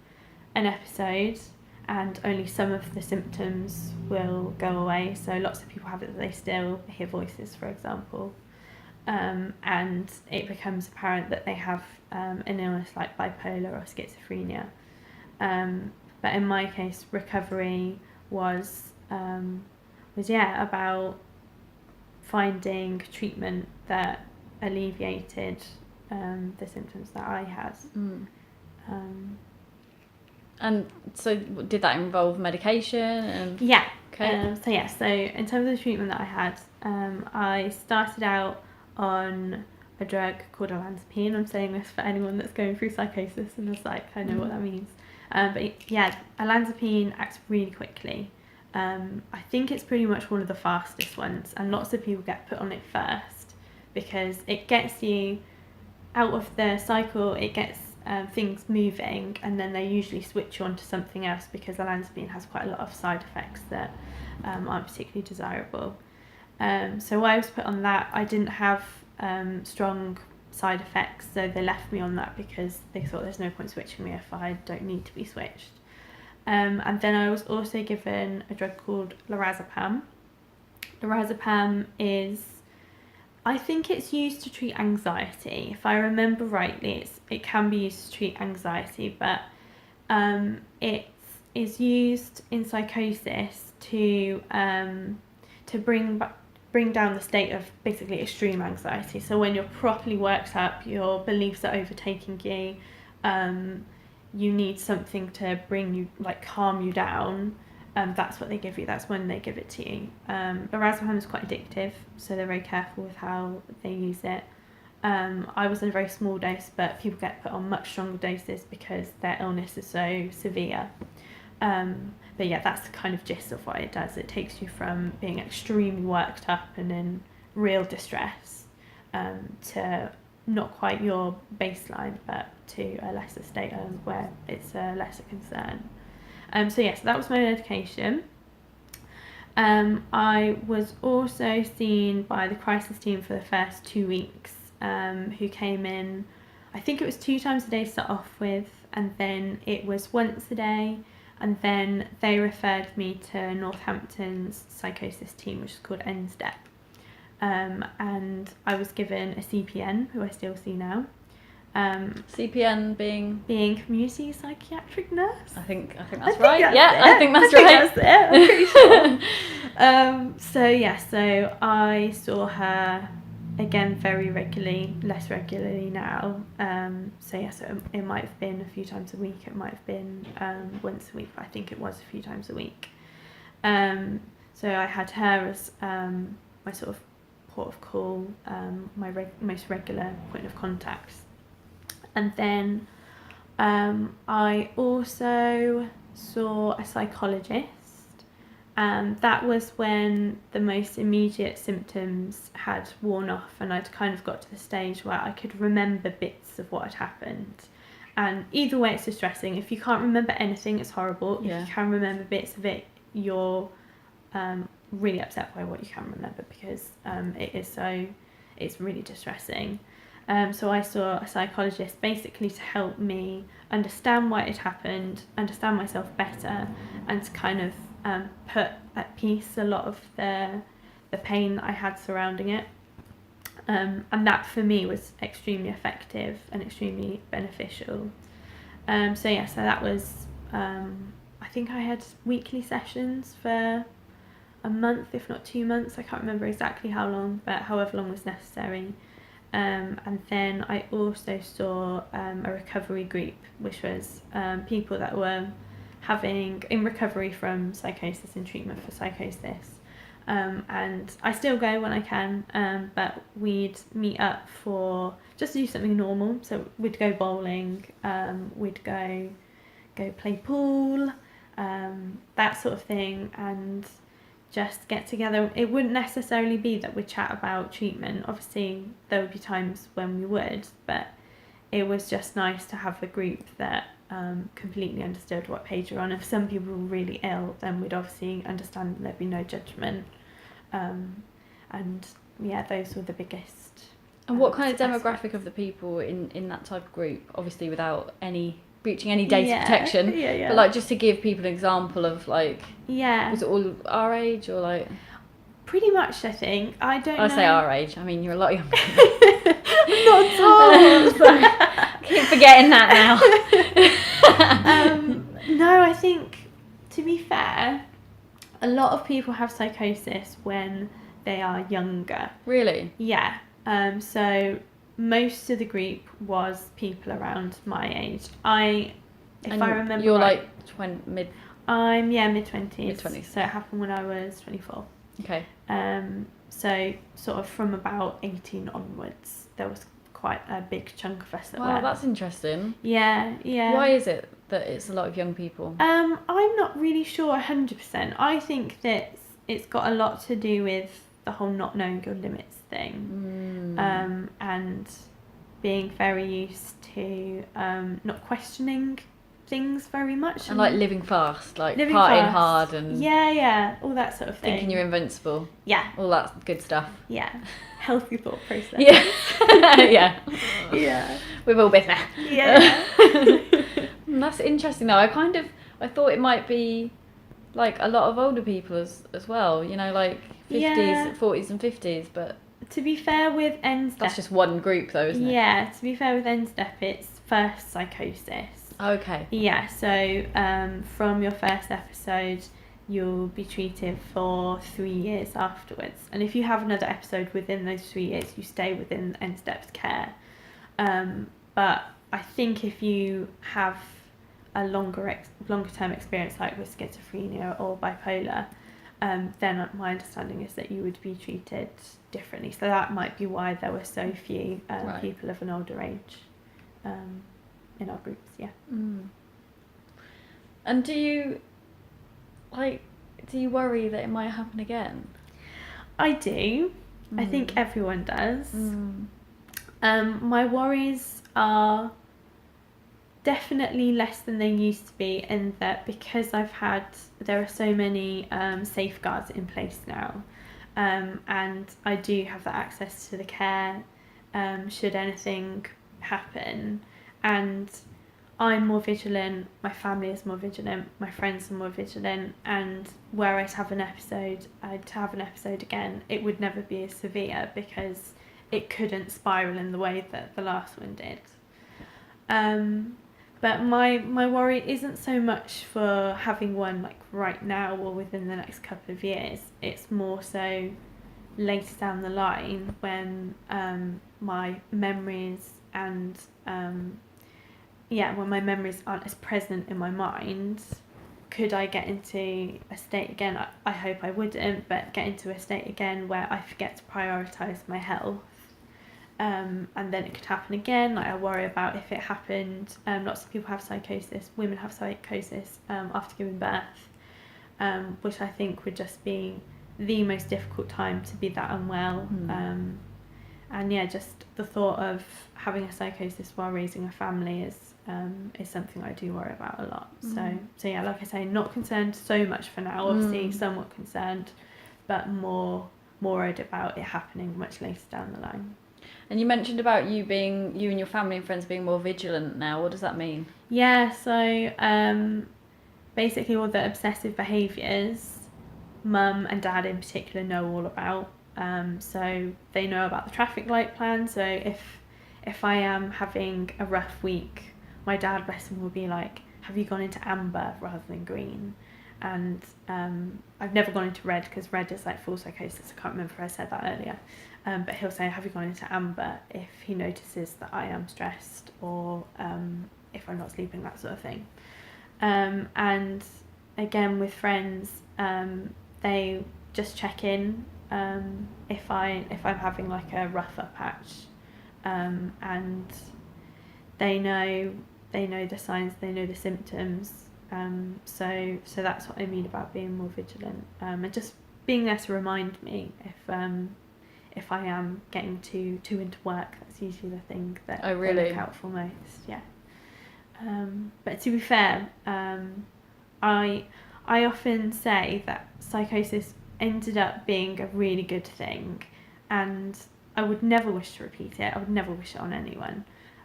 an episode and only some of the symptoms will go away. So lots of people have it that they still hear voices, for example. And it becomes apparent that they have an illness like bipolar or schizophrenia. But in my case, recovery was about finding treatment that alleviated the symptoms that I had. And so did that involve medication? And Yeah. Okay. So in terms of the treatment that I had, I started out on a drug called olanzapine. I'm saying this for anyone that's going through psychosis and is like, I know what that means. But yeah, olanzapine acts really quickly. I think it's pretty much one of the fastest ones, and lots of people get put on it first because it gets you out of the cycle, it gets things moving, and then they usually switch you on to something else because olanzapine has quite a lot of side effects that aren't particularly desirable. So while I was put on that, I didn't have strong side effects, so they left me on that because they thought there's no point switching me if I don't need to be switched. And then I was also given a drug called lorazepam. Lorazepam is, I think it's used to treat anxiety. If I remember rightly, it can be used to treat anxiety, but it is used in psychosis to bring down the state of basically extreme anxiety. So when you're properly worked up, your beliefs are overtaking you, you need something to bring you, like, calm you down. That's what they give you. That's when they give it to you. Lorazepam is quite addictive, so they're very careful with how they use it. I was in a very small dose, but people get put on much stronger doses because their illness is so severe. But yeah, that's the kind of gist of what it does. It takes you from being extremely worked up and in real distress to not quite your baseline, but to a lesser state where it's a lesser concern. So that was my medication. I was also seen by the crisis team for the first 2 weeks, who came in, I think it was 2 times a day to start off with, and then it was once a day, and then they referred me to Northampton's psychosis team, which is called NSTEP. And I was given a CPN, who I still see now. CPN being community psychiatric nurse. I think that's right. I think that's right. That's it. I'm pretty sure. So I saw her again very regularly, less regularly now. So it might have been a few times a week. It might have been once a week, but I think it was a few times a week. So I had her as my sort of port of call, my most regular point of contact. And then I also saw a psychologist, and that was when the most immediate symptoms had worn off, and I'd kind of got to the stage where I could remember bits of what had happened. And either way, it's distressing. If you can't remember anything, it's horrible. Yeah. If you can remember bits of it, you're really upset by what you can remember, because it's really distressing. So I saw a psychologist basically to help me understand why it happened, understand myself better, and to kind of put at peace a lot of the pain that I had surrounding it. And that for me was extremely effective and extremely beneficial. So that was, I think I had weekly sessions for a month, if not 2 months. I can't remember exactly how long, but however long was necessary. And then I also saw a recovery group, which was people that were in recovery from psychosis and treatment for psychosis. And I still go when I can, but we'd meet up for just to do something normal. So we'd go bowling, we'd go play pool, that sort of thing, and just get together. It wouldn't necessarily be that we'd chat about treatment. Obviously, there would be times when we would, but it was just nice to have a group that completely understood what page you're on. If some people were really ill, then we'd obviously understand that there'd be no judgment. And yeah, those were the biggest. And what kind of aspects. demographic of the people in that type of group? Obviously, without breaching any data protection. Yeah. But like, just to give people an example of like. Yeah. Was it all our age or like? Pretty much, I think. I don't know. I say our age. I mean, you're a lot younger. Not at all. Keep forgetting that now. No, I think, to be fair, a lot of people have psychosis when they are younger. Really? Yeah. So most of the group was people around my age. I remember you're right, like mid. I'm mid-20s. Mid-20s. So it happened when I was 24. Okay. So sort of from about 18 onwards, there was quite a big chunk of us that Wow, went. that's interesting. Yeah. Why is it that it's a lot of young people? I'm not really sure 100%. I think that it's got a lot to do with the whole not knowing your limits thing, and being very used to not questioning things very much, and like living fast, like living partying fast. hard, and all that sort of thing. thinking you're invincible. Yeah. All that good stuff. Yeah. Healthy thought process. Yeah. Yeah. Yeah. We've all been there. Yeah. That's interesting though. I thought it might be like a lot of older people as well, you know, like 50s, Yeah. 40s and 50s, but To be fair with NSTEP, that's just one group though, isn't it? Yeah, to be fair with NSTEP, it's first psychosis. Okay. Yeah, so from your first episode, you'll be treated for 3 years afterwards. And if you have another episode within those 3 years, you stay within NSTEP's care. But I think if you have a longer term experience, like with schizophrenia or bipolar, then my understanding is that you would be treated differently. So that might be why there were so few Right. people of an older age in our groups. Yeah. And do you worry that it might happen again? I do. I think everyone does. My worries are definitely less than they used to be, in that because there are so many safeguards in place now, and I do have that access to the care should anything happen, and I'm more vigilant, my family is more vigilant, my friends are more vigilant, and where I'd have an episode again, it would never be as severe because it couldn't spiral in the way that the last one did. But my worry isn't so much for having one like right now or within the next couple of years. It's more so later down the line when my memories and when my memories aren't as present in my mind. Could I get into a state again? I hope I wouldn't, but get into a state again where I forget to prioritise my health. And then it could happen again. Like I worry about if it happened. Lots of people have psychosis. Women have psychosis after giving birth, which I think would just be the most difficult time to be that unwell. And yeah, just the thought of having a psychosis while raising a family is something I do worry about a lot. So yeah, like I say, not concerned so much for now. Obviously, somewhat concerned, but more worried about it happening much later down the line. And you mentioned about you and your family and friends being more vigilant now. What does that mean? Yeah, so basically all the obsessive behaviours, mum and dad in particular know all about. So they know about the traffic light plan. So if I am having a rough week, my dad, bless him, will be like, have you gone into amber rather than green? And I've never gone into red because red is like full psychosis. I can't remember if I said that earlier. But he'll say, have you gone into amber if he notices that I am stressed or if I'm not sleeping, that sort of thing. And again, with friends, they just check in if I'm having like a rougher patch, and they know the signs, they know the symptoms. So that's what I mean about being more vigilant, and just being there to remind me if I am getting too into work. That's usually the thing that I look out for most. Yeah. But to be fair, I often say that psychosis ended up being a really good thing, and I would never wish to repeat it. I would never wish it on anyone.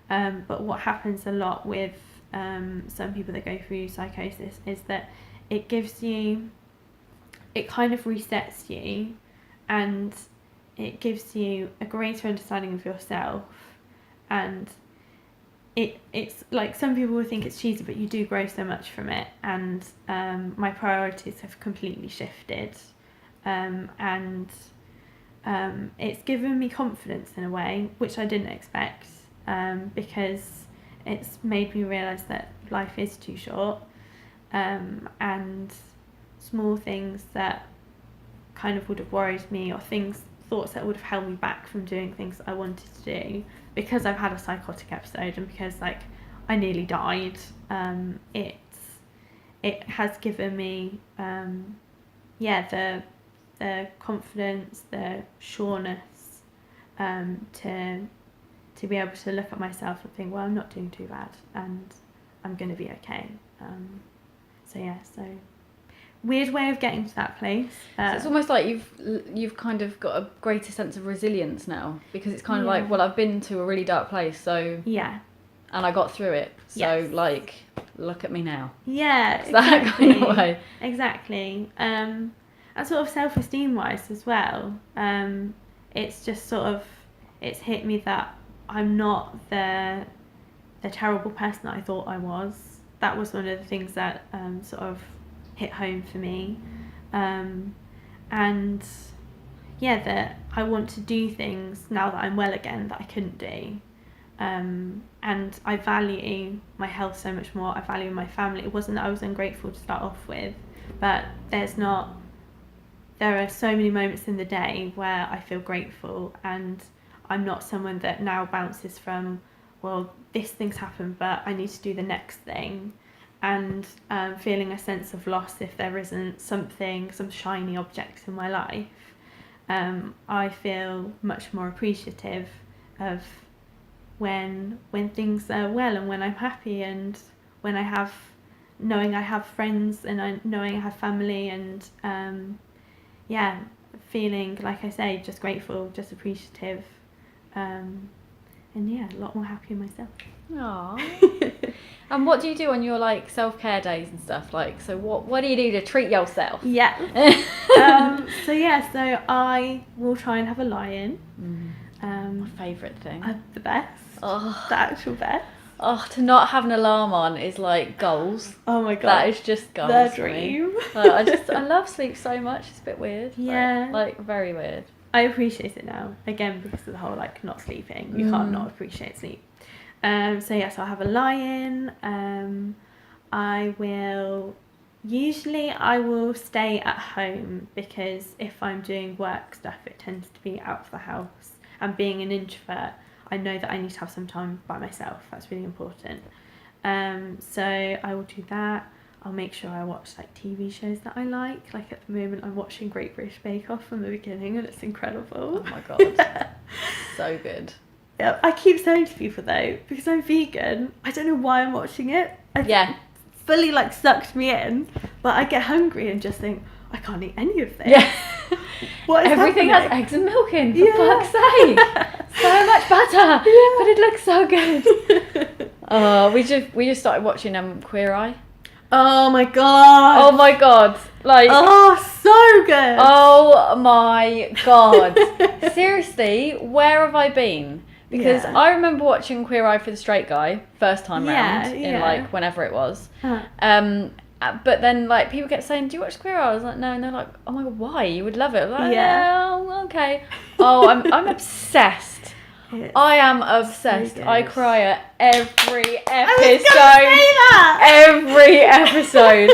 But what happens a lot with some people that go through psychosis is that it kind of resets you, and it gives you a greater understanding of yourself, and it's like, some people will think it's cheesy, but you do grow so much from it, and my priorities have completely shifted, and it's given me confidence in a way which I didn't expect, because it's made me realise that life is too short, and small things that kind of would have worried me, or thoughts that would have held me back from doing things that I wanted to do, because I've had a psychotic episode, and because like I nearly died, it has given me the confidence, the sureness, to be able to look at myself and think, well, I'm not doing too bad, and I'm going to be okay. So weird way of getting to that place. So it's almost like you've kind of got a greater sense of resilience now, because it's kind of like, well, I've been to a really dark place, so yeah, and I got through it, so like, look at me now. Yeah, it's exactly. That kind of way. Exactly. And sort of self-esteem wise as well, it's just sort of, it's hit me that I'm not the terrible person that I thought I was. That was one of the things that sort of hit home for me, and that I want to do things now that I'm well again that I couldn't do, and I value my health so much more. I value my family. It wasn't that I was ungrateful to start off with, but there are so many moments in the day where I feel grateful, and I'm not someone that now bounces from, well, this thing's happened, but I need to do the next thing, and feeling a sense of loss if there isn't some shiny object in my life. I feel much more appreciative of when things are well, and when I'm happy, and when knowing I have friends, and knowing I have family, and feeling, like I say, just grateful, just appreciative, and a lot more happy myself. Aww. And what do you do on your like self-care days and stuff? Like, so what do you do to treat yourself? Yeah. So I will try and have a lie-in. My favourite thing. The best. Oh. The actual best. Oh, to not have an alarm on is like goals. Oh my god. That is just goals. The dream. I love sleep so much. It's a bit weird. Yeah. Like very weird. I appreciate it now, again, because of the whole like not sleeping. You can't not appreciate sleep. I'll have a lie-in. I will stay at home, because if I'm doing work stuff, it tends to be out of the house, and being an introvert, I know that I need to have some time by myself. That's really important. So I will do that. I'll make sure I watch like TV shows that I like. Like at the moment I'm watching Great British Bake Off from the beginning, and it's incredible. Oh my god. So good. Yeah, I keep saying to people though, because I'm vegan, I don't know why I'm watching it. It's fully like sucked me in, but I get hungry and just think, I can't eat any of this. Yeah. What is Everything happening? has eggs and milk in, for fuck's sake. So much butter, but it looks so good. We just started watching Queer Eye. Oh my god. Oh my god. Like, oh, so good. Oh my god. Seriously, where have I been? Because I remember watching Queer Eye for the Straight Guy first time round in like whenever it was. But then like people kept saying, do you watch Queer Eye? I was like, no. And they're like, oh my god, why? You would love it. I was like, yeah, okay. Oh, I'm obsessed. I am obsessed. So I cry at every episode. Every episode.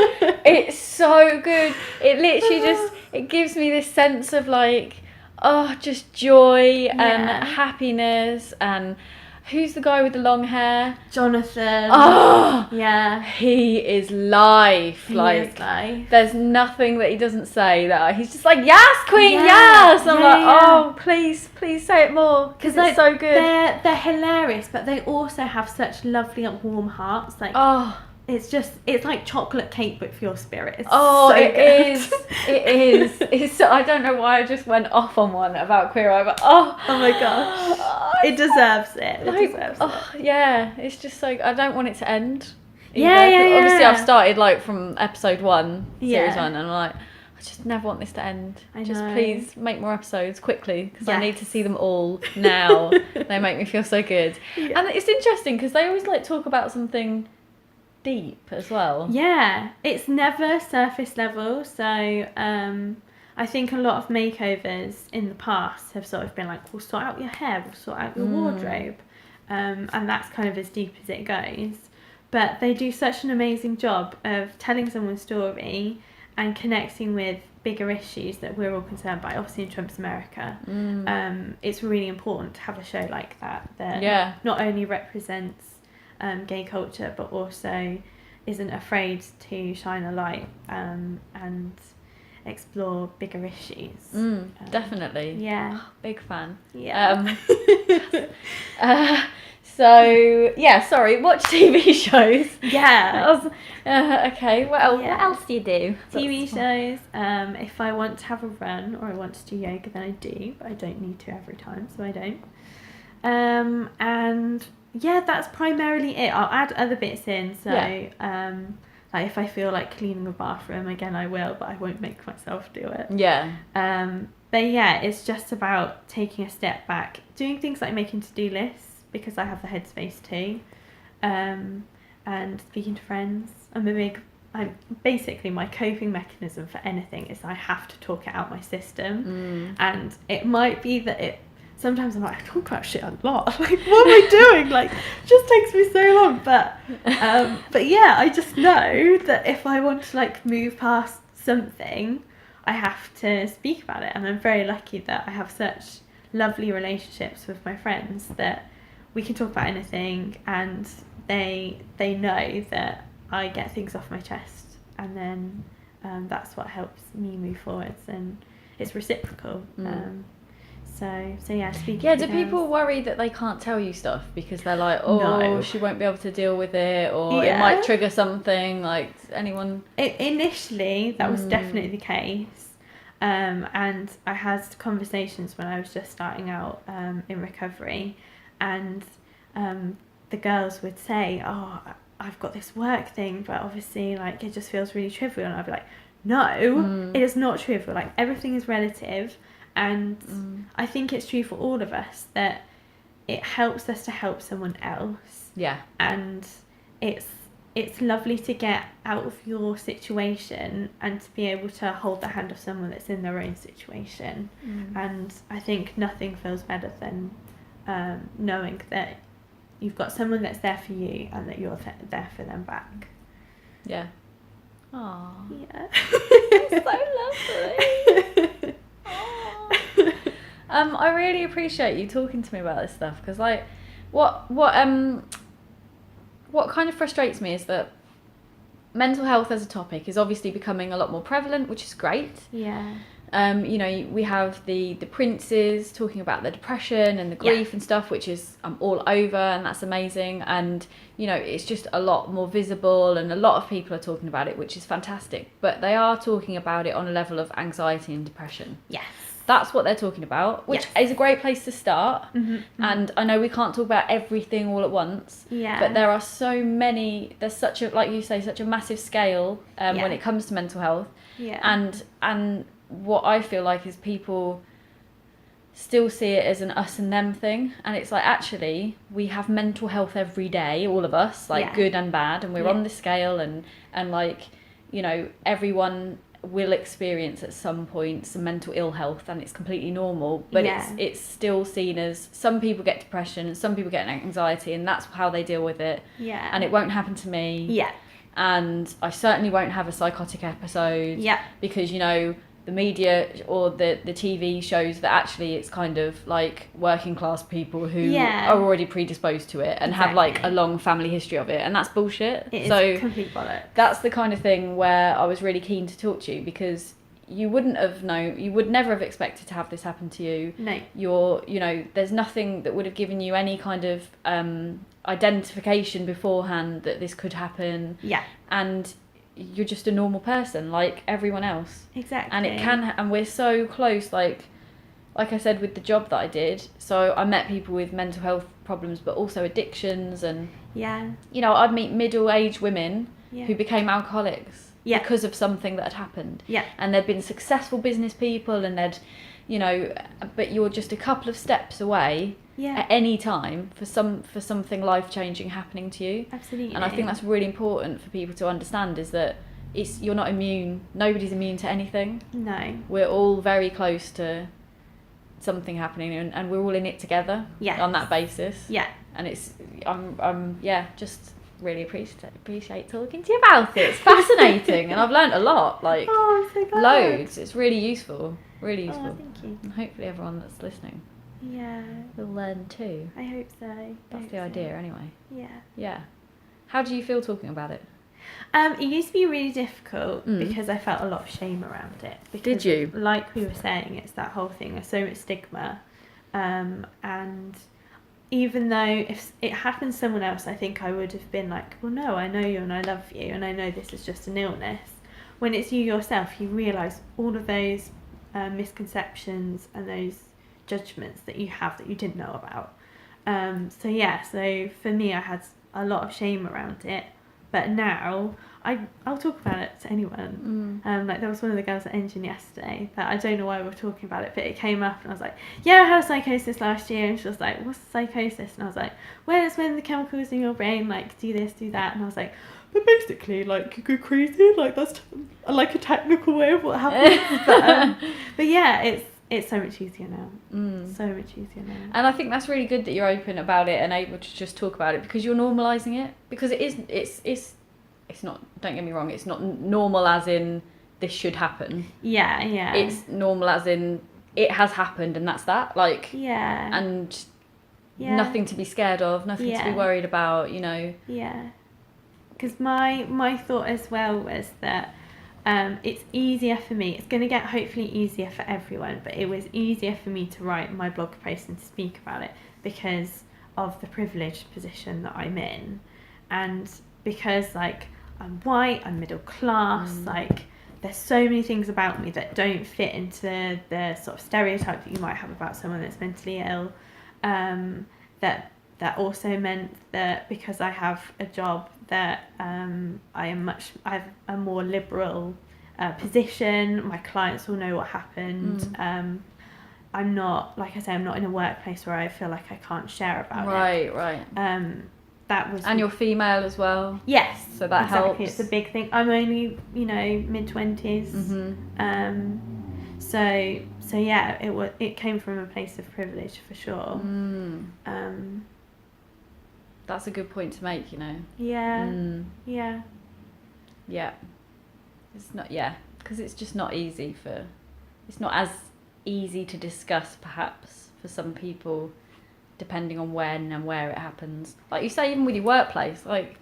It's so good. It literally just it gives me this sense of like, oh, just joy and happiness. And who's the guy with the long hair? Jonathan. Oh, yeah. He is life. He like, is life. There's nothing that he doesn't say that he's just like, yes, queen, yes. I'm oh, please say it more, because it's so good. They're hilarious, but they also have such lovely, warm hearts. Like, it's like chocolate cake, but for your spirit. It's it is. It is. It's. I don't know why I just went off on one about Queer Eye, but oh my gosh, it deserves it. It deserves it. Yeah, it's just so. I don't want it to end. Yeah. Obviously, I've started like from episode 1, series 1, and I'm like, I just never want this to end. Just please make more episodes quickly, because I need to see them all now. They make me feel so good, and it's interesting because they always like talk about something deep as well. Yeah, it's never surface level. So I think a lot of makeovers in the past have sort of been like, we'll sort out your hair, we'll sort out your wardrobe, and that's kind of as deep as it goes. But they do such an amazing job of telling someone's story and connecting with bigger issues that we're all concerned by. Obviously in Trump's America, it's really important to have a show like that not only represents gay culture, but also isn't afraid to shine a light and explore bigger issues. Definitely. Yeah. Big fan. Yeah. So sorry, watch TV shows. Yeah. Okay. Well, what else do you do? TV shows. If I want to have a run or I want to do yoga, then I do. But I don't need to every time, so I don't. And yeah, that's primarily it. I'll add other bits in. So, like if I feel like cleaning a bathroom, again, I will, but I won't make myself do it. Yeah. But yeah, it's just about taking a step back, doing things like making to-do lists, because I have the headspace too, and speaking to friends. Basically my coping mechanism for anything is I have to talk it out my system, and it might be that sometimes I'm like, I talk about shit a lot. Like, what am I doing? Like, it just takes me so long. But yeah, I just know that if I want to like move past something, I have to speak about it. And I'm very lucky that I have such lovely relationships with my friends that we can talk about anything, and they know that I get things off my chest, and then that's what helps me move forwards, and it's reciprocal. So yeah, speaking. Yeah, do people worry that they can't tell you stuff because they're like, no, she won't be able to deal with it, or it might trigger something? Like, anyone? Initially, that was definitely the case, and I had conversations when I was just starting out in recovery, and the girls would say, "Oh, I've got this work thing, but obviously, like, it just feels really trivial," and I'd be like, "No, it is not trivial. Like, everything is relative." And I think it's true for all of us that it helps us to help someone else. Yeah. And it's lovely to get out of your situation and to be able to hold the hand of someone that's in their own situation. And I think nothing feels better than knowing that you've got someone that's there for you and that you're there for them back. Yeah. Aww. Yeah. So lovely. I really appreciate you talking to me about this stuff, because like what kind of frustrates me is that mental health as a topic is obviously becoming a lot more prevalent, which is great. Yeah. You know, we have the princes talking about the depression and the grief and stuff, which is all over, and that's amazing. And you know, it's just a lot more visible, and a lot of people are talking about it, which is fantastic. But they are talking about it on a level of anxiety and depression. Yes. That's what they're talking about, which is a great place to start. And I know we can't talk about everything all at once, but there are so many, there's such a, like you say, such a massive scale when it comes to mental health. And what I feel like is people still see it as an us and them thing, and it's like, actually, we have mental health every day, all of us, like good and bad, and we're on the scale, and like, you know, everyone will experience at some point some mental ill health, and it's completely normal, but it's still seen as, some people get depression and some people get anxiety, and that's how they deal with it, and it won't happen to me, and I certainly won't have a psychotic episode, because, you know, the media or the TV shows that actually it's kind of like working class people who are already predisposed to it and have like a long family history of it, and that's bullshit. It is complete bollocks. That's the kind of thing where I was really keen to talk to you, because you would never have expected to have this happen to you. No. There's nothing that would have given you any kind of identification beforehand that this could happen. Yeah. And you're just a normal person like everyone else. Exactly. And and we're so close, like I said with the job that I did. So I met people with mental health problems, but also addictions, and I'd meet middle-aged women who became alcoholics because of something that had happened. Yeah. And they'd been successful business people, and but you're just a couple of steps away at any time for something life-changing happening to you. Absolutely. And I think that's really important for people to understand, is that you're not immune. Nobody's immune to anything. No. We're all very close to something happening, and we're all in it together on that basis. Yeah. And it's just really appreciate talking to you about it. It's fascinating, and I've learnt a lot, like I'm so glad. loads. It's really useful. Really useful. Oh, thank you. And hopefully everyone that's listening will learn too. I hope so. That's the idea anyway. Yeah. How do you feel talking about it? It used to be really difficult because I felt a lot of shame around it. Because Did you? Like we were saying, it's that whole thing. There's so much stigma, and even though if it happened to someone else, I think I would have been like, well, no, I know you and I love you and I know this is just an illness. When it's you yourself, you realise all of those misconceptions and those judgments that you have that you didn't know about. So for me, I had a lot of shame around it, but now I'll talk about it to anyone. Like there was one of the girls at Engine yesterday that I don't know why we were talking about it, but it came up and I was like, I had a psychosis last year, and she was like, what's psychosis? And I was like, well, it's when the chemicals in your brain like do this, do that. And I was like, but basically like you go crazy, like that's like a technical way of what happens. but yeah, it's so much easier now. So much easier now. And I think that's really good that you're open about it and able to just talk about it, because you're normalising it. Because it's not, don't get me wrong, it's not normal as in this should happen. Yeah. It's normal as in it has happened, and that's that. Like, and nothing to be scared of, nothing to be worried about, Yeah. Because my thought as well was that it's easier for me. It's going to get hopefully easier for everyone, but it was easier for me to write my blog post and speak about it because of the privileged position that I'm in, and because like I'm white, I'm middle class, like there's so many things about me that don't fit into the sort of stereotype that you might have about someone that's mentally ill. That also meant that because I have a job that I have a more liberal position. My clients will know what happened. I'm not, like I say, I'm not in a workplace where I feel like I can't share about it. Right. That was, and you're female as well. Yes, so that helps. It's a big thing. I'm only mid-20s. So yeah, it came from a place of privilege for sure. That's a good point to make, Yeah. It's not, because it's just not easy it's not as easy to discuss perhaps for some people, depending on when and where it happens. Like you say, even with your workplace, like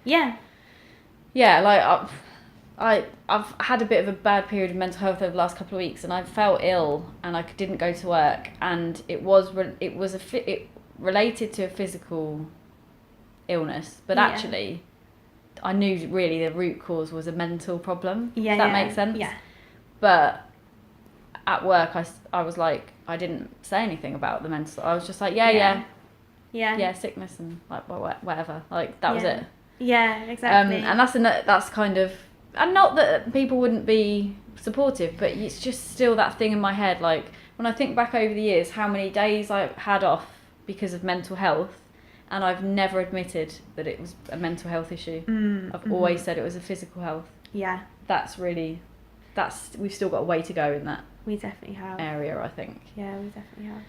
like I've had a bit of a bad period of mental health over the last couple of weeks, and I felt ill and I didn't go to work, and it related to a physical illness, but actually I knew really the root cause was a mental problem. Does that make sense? Yeah. But at work I was like, I didn't say anything about the mental. I was just like sickness and like whatever, like that was it. Yeah, exactly. And that's kind of, and not that people wouldn't be supportive, but it's just still that thing in my head, like when I think back over the years how many days I had off because of mental health, and I've never admitted that it was a mental health issue. I've always said it was a physical health. Yeah. We've still got a way to go in that. We definitely have. Area, I think. Yeah, we definitely have.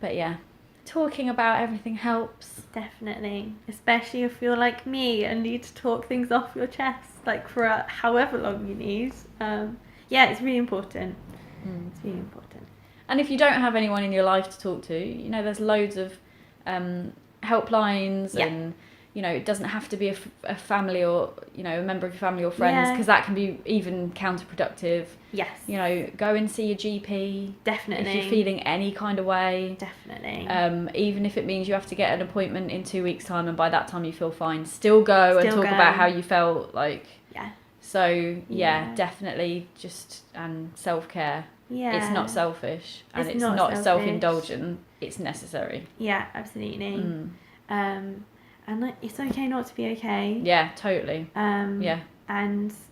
But yeah, talking about everything helps. Definitely. Especially if you're like me and need to talk things off your chest, like for however long you need. It's really important. It's really important. And if you don't have anyone in your life to talk to, there's loads of helplines and, it doesn't have to be a family or, a member of your family or friends, because that can be even counterproductive. Yes. Go and see your GP. Definitely. If you're feeling any kind of way. Definitely. Even if it means you have to get an appointment in 2 weeks' time and by that time you feel fine, still go and talk about how you felt. Yeah. So, definitely just self-care. Yeah. It's not selfish and it's not self-indulgent. It's necessary. Yeah, absolutely. And it's okay not to be okay. Yeah, totally. And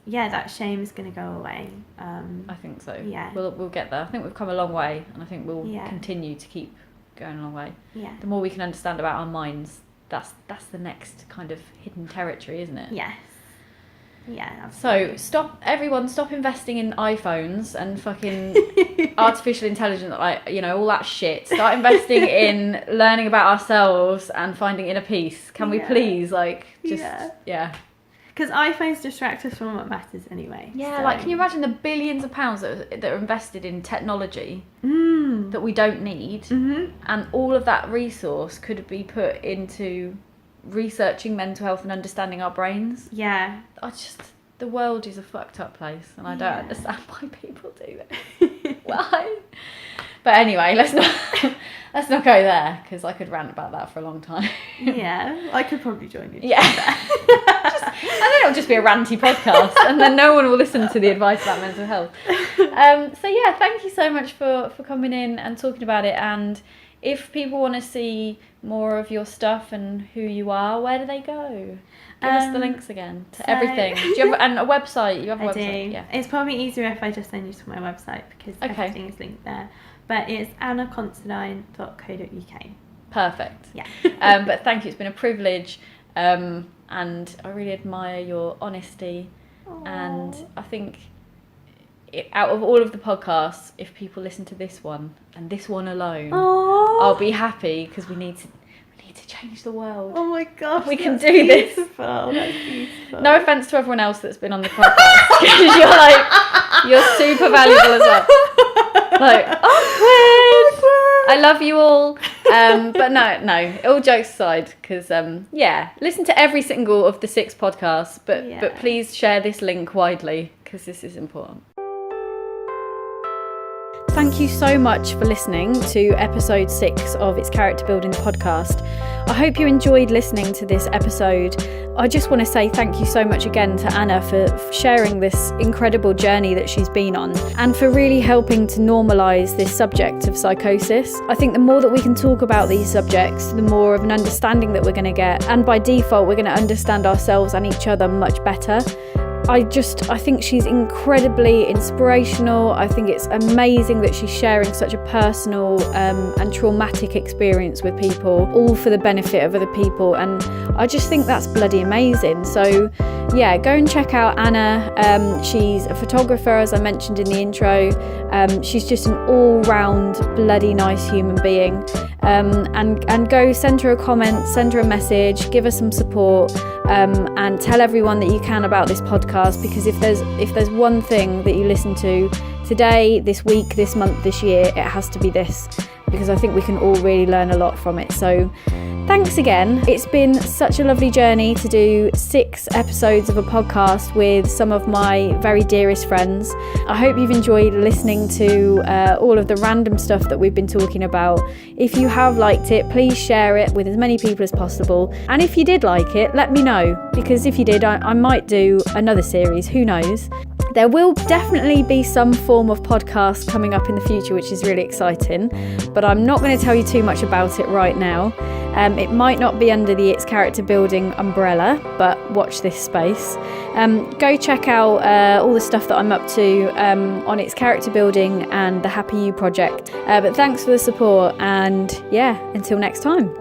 that shame is going to go away. I think so. Yeah. We'll get there. I think we've come a long way, and I think we'll continue to keep going a long way. Yeah. The more we can understand about our minds, that's the next kind of hidden territory, isn't it? Yes. Yeah, absolutely. So stop investing in iPhones and fucking artificial intelligence, all that shit. Start investing in learning about ourselves and finding inner peace. Can we please, Because iPhones distract us from what matters anyway. Yeah, so. Can you imagine the billions of pounds that are invested in technology that we don't need, and all of that resource could be put into researching mental health and understanding our brains. Yeah. The world is a fucked up place, and I don't understand why people do it. Why? But anyway, let's not go there, because I could rant about that for a long time. Yeah, I could probably join you. Yeah. And then it'll just be a ranty podcast, and then no one will listen to the advice about mental health. Thank you so much for coming in and talking about it. And if people want to see more of your stuff and who you are, where do they go? Give us the links again to everything. Do you have a website? You have a website? I do. Yeah. It's probably easier if I just send you to my website, because everything is linked there. But it's annaconsidine.co.uk. Perfect. Yeah. But thank you. It's been a privilege. And I really admire your honesty. Aww. And I think out of all of the podcasts, if people listen to this one and this one alone, I'll be happy, because we need to change the world. Oh my gosh, we can do this. That's beautiful. No offense to everyone else that's been on the podcast, because you're super valuable as well. Awkward. I love you all. But no, all jokes aside, because listen to every single of the 6 podcasts, but please share this link widely, because this is important. Thank you so much for listening to episode 6 of It's Character Building podcast. I hope you enjoyed listening to this episode. I just want to say thank you so much again to Anna for sharing this incredible journey that she's been on, and for really helping to normalise this subject of psychosis. I think the more that we can talk about these subjects, the more of an understanding that we're going to get, and by default we're going to understand ourselves and each other much better. I think she's incredibly inspirational. I think it's amazing that she's sharing such a personal and traumatic experience with people, all for the benefit of other people, and I just think that's bloody amazing. So yeah, go and check out Anna. She's a photographer, as I mentioned in the intro. She's just an all-round bloody nice human being. And go send her a comment, send her a message, give her some support, and tell everyone that you can about this podcast, because if there's one thing that you listen to today, this week, this month, this year, it has to be this, because I think we can all really learn a lot from it. So thanks again. It's been such a lovely journey to do 6 episodes of a podcast with some of my very dearest friends. I hope you've enjoyed listening to all of the random stuff that we've been talking about. If you have liked it, please share it with as many people as possible. And if you did like it, let me know, because if you did, I might do another series, who knows. There will definitely be some form of podcast coming up in the future, which is really exciting, but I'm not going to tell you too much about it right now. It might not be under the It's Character Building umbrella, but watch this space. Go check out all the stuff that I'm up to on It's Character Building and the Happy You project. But thanks for the support, and until next time.